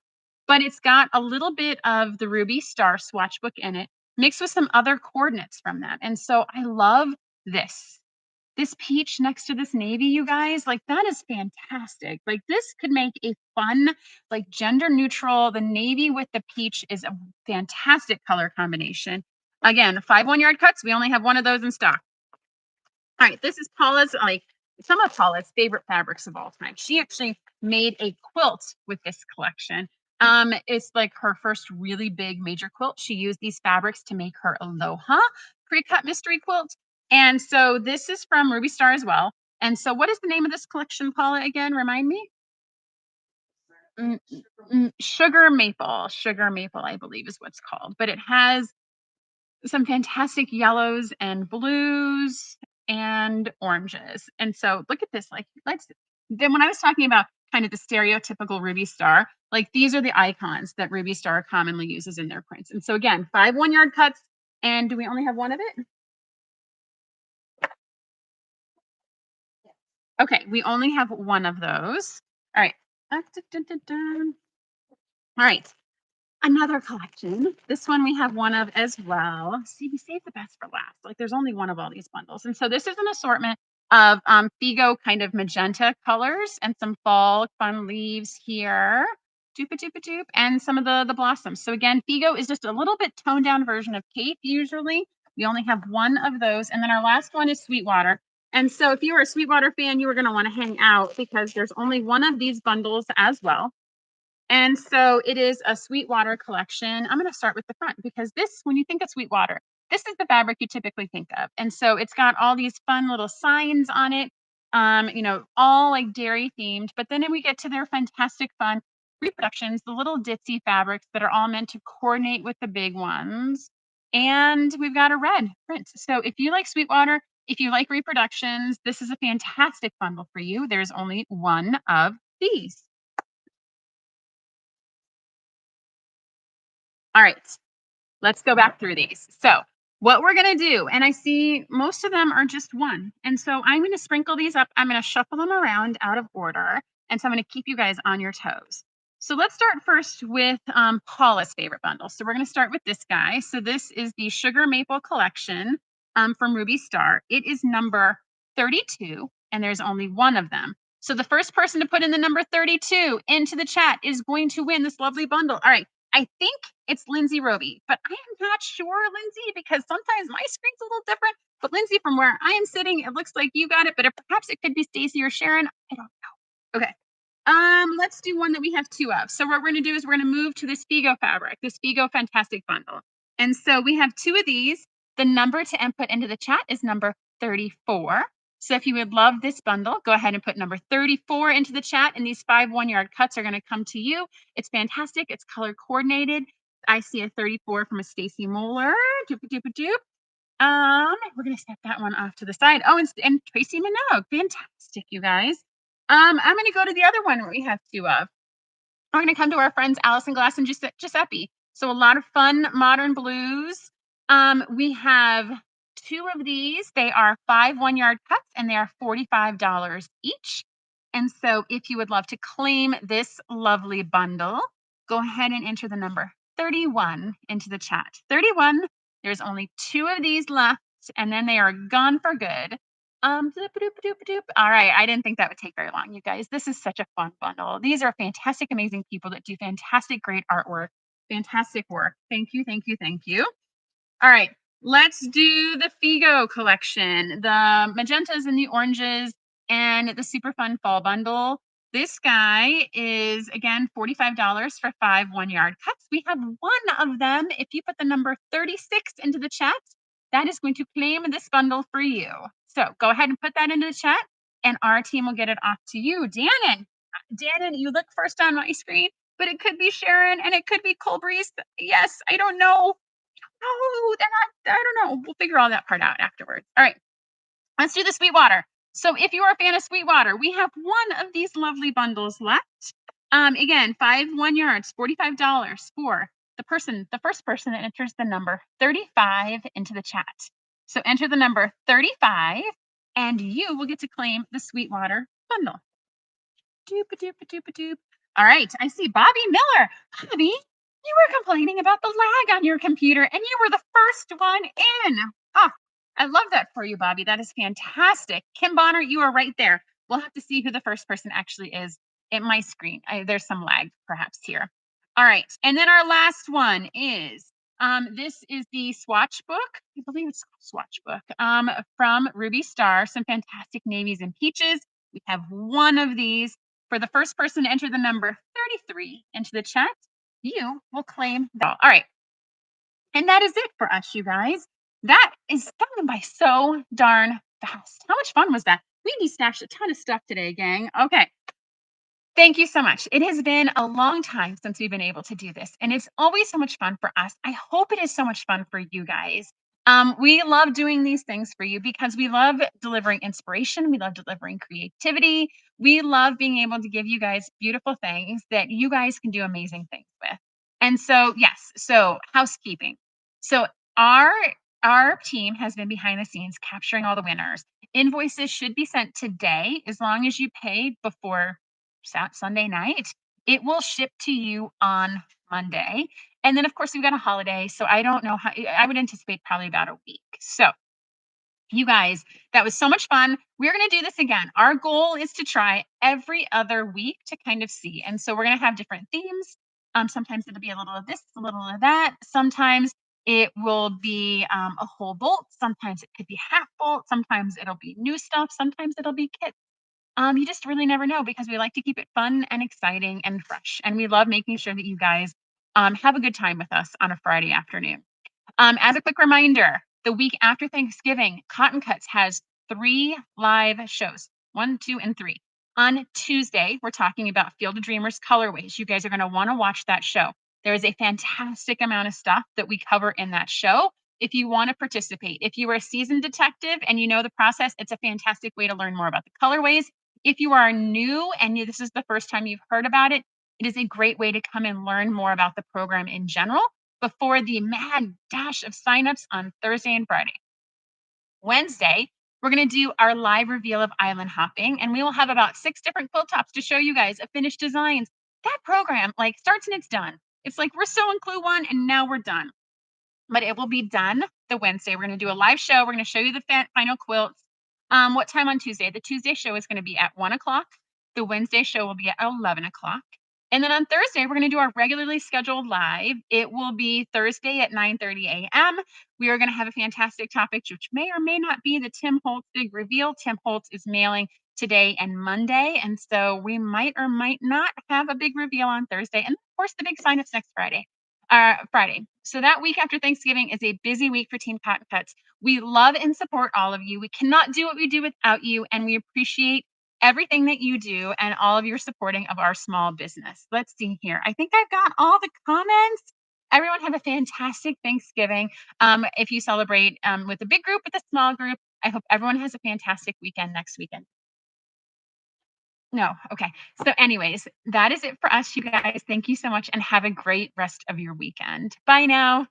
but it's got a little bit of the Ruby Star swatch book in it, mixed with some other coordinates from that. And so I love this. this peach next to this navy, you guys, like that is fantastic. Like this could make a fun, like gender neutral. The navy with the peach is a fantastic color combination. Again, 5 1-yard cuts. We only have one of those in stock. All right, this is Paula's, like some of Paula's favorite fabrics of all time. She actually made a quilt with this collection. It's like her first really big major quilt. She used these fabrics to make her Aloha pre-cut mystery quilt. And so this is from Ruby Star as well. And so what is the name of this collection, Paula, again? Remind me? Sugar Maple. Sugar Maple, I believe is what's called. But it has some fantastic yellows and blues and oranges. And so look at this. Like, let's then when I was talking about kind of the stereotypical Ruby Star, like these are the icons that Ruby Star commonly uses in their prints. And so again, 5 1-yard cuts. And do we only have one of it? Okay, we only have one of those. All right. All right. Another collection. This one we have one of as well. See, we saved the best for last. Like there's only one of all these bundles. And so this is an assortment of Figo kind of magenta colors and some fall fun leaves here. Doopa doopa doop. And some of the blossoms. So again, Figo is just a little bit toned down version of Cape usually. We only have one of those. And then our last one is Sweetwater. And so if you were a Sweetwater fan, you were going to want to hang out because there's only one of these bundles as well. And so it is a Sweetwater collection. I'm going to start with the front because this, when you think of Sweetwater, this is the fabric you typically think of. And so it's got all these fun little signs on it, all like dairy themed. But then we get to their fantastic fun reproductions, the little ditzy fabrics that are all meant to coordinate with the big ones. And we've got a red print. So if you like Sweetwater, if you like reproductions, this is a fantastic bundle for you. There's only one of these. All right, let's go back through these. So what we're going to do, and I see most of them are just one. And so I'm going to sprinkle these up. I'm going to shuffle them around out of order. And so I'm going to keep you guys on your toes. So let's start first with Paula's favorite bundle. So we're going to start with this guy. So this is the Sugar Maple Collection from Ruby Star. It is number 32, and there's only one of them. So the first person to put in the number 32 into the chat is going to win this lovely bundle. All right. I think it's Lindsay Roby, but I am not sure, Lindsay, because sometimes my screen's a little different. But Lindsay, from where I am sitting, it looks like you got it, but perhaps it could be Stacy or Sharon. I don't know. Okay. Let's do one that we have two of. So what we're going to do is we're going to move to this Figo fabric, this Figo Fantastic Bundle. And so we have two of these. The number to input into the chat is number 34. So if you would love this bundle, go ahead and put number 34 into the chat, and these 5 1-yard cuts are going to come to you. It's fantastic. It's color coordinated. I see a 34 from a Stacy Moeller. Doop doop doop. We're gonna set that one off to the side. Oh, and Tracy Minogue. Fantastic, you guys. I'm gonna go to the other one we have two of. We're gonna come to our friends Allison Glass and Giuseppe. So a lot of fun modern blues. We have two of these. They are 5 1-yard cuts and they are $45 each. And so if you would love to claim this lovely bundle, go ahead and enter the number 31 into the chat. 31. There's only two of these left, and then they are gone for good. All right, I didn't think that would take very long, you guys. This is such a fun bundle. These are fantastic, amazing people that do fantastic, great artwork. Fantastic work. Thank you, thank you, thank you. All right, let's do the Figo collection, the magentas and the oranges, and the super fun fall bundle. This guy is, again, $45 for 5 1-yard cuts. We have one of them. If you put the number 36 into the chat, that is going to claim this bundle for you. So go ahead and put that into the chat, and our team will get it off to you. Dannon, you look first on my screen, but it could be Sharon, and it could be Colbreeze. Yes, I don't know. Oh, they're not, I don't know. We'll figure all that part out afterwards. All right, let's do the Sweetwater. So if you are a fan of Sweetwater, we have one of these lovely bundles left. Again, 5 1-yards, $45 for the first person that enters the number 35 into the chat. So enter the number 35 and you will get to claim the Sweetwater bundle. Doop doop doop doop. All right, I see Bobby Miller. Bobby, you were complaining about the lag on your computer and you were the first one in. Oh, I love that for you, Bobby. That is fantastic. Kim Bonner, you are right there. We'll have to see who the first person actually is in my screen. There's some lag perhaps here. All right. And then our last one is this is the swatch book. I believe it's swatch book from Ruby Star. Some fantastic navies and peaches. We have one of these. For the first person to enter the number 33 into the chat, you will claim that. All right. And that is it for us, you guys. That is going by so darn fast. How much fun was that? We destashed a ton of stuff today, gang. Okay. Thank you so much. It has been a long time since we've been able to do this, and it's always so much fun for us. I hope it is so much fun for you guys. We love doing these things for you because we love delivering inspiration. We love delivering creativity. We love being able to give you guys beautiful things that you guys can do amazing things with. And so, yes, so housekeeping. So our our team has been behind the scenes capturing all the winners. Invoices should be sent today as long as you pay before Sunday night. It will ship to you on Monday. And then, of course, we've got a holiday. So I don't know how, I would anticipate probably about a week. So, you guys, that was so much fun. We're going to do this again. Our goal is to try every other week to kind of see. And so, we're going to have different themes. Sometimes it'll be a little of this, a little of that. Sometimes it will be a whole bolt. Sometimes it could be half bolt. Sometimes it'll be new stuff. Sometimes it'll be kits. You just really never know because we like to keep it fun and exciting and fresh. And we love making sure that you guys have a good time with us on a Friday afternoon. As a quick reminder, the week after Thanksgiving, Cotton Cuts has 3 live shows, 1, 2, and 3. On Tuesday, we're talking about Field of Dreamers colorways. You guys are going to want to watch that show. There is a fantastic amount of stuff that we cover in that show. If you want to participate, if you are a seasoned detective and you know the process, it's a fantastic way to learn more about the colorways. If you are new and this is the first time you've heard about it, it is a great way to come and learn more about the program in general before the mad dash of signups on Thursday and Friday. Wednesday, we're going to do our live reveal of island hopping, and we will have about 6 different quilt tops to show you guys of finished designs. That program like starts and it's done. It's like we're still in clue 1 and now we're done. But it will be done the Wednesday. We're going to do a live show. We're going to show you the final quilts. What time on Tuesday? The Tuesday show is going to be at 1 o'clock. The Wednesday show will be at 11 o'clock. And then on Thursday, we're going to do our regularly scheduled live. It will be Thursday at 9:30 a.m. We are going to have a fantastic topic, which may or may not be the Tim Holtz big reveal. Tim Holtz is mailing today and Monday. And so we might or might not have a big reveal on Thursday. And of course, the big sign-ups next Friday. Friday. So that week after Thanksgiving is a busy week for Team Cotton Cuts. We love and support all of you. We cannot do what we do without you, and we appreciate everything that you do and all of your supporting of our small business. Let's see here. I think I've got all the comments. Everyone have a fantastic Thanksgiving. If you celebrate with a big group, with a small group, I hope everyone has a fantastic weekend next weekend. No. Okay. So, anyways, that is it for us, you guys. Thank you so much and have a great rest of your weekend. Bye now.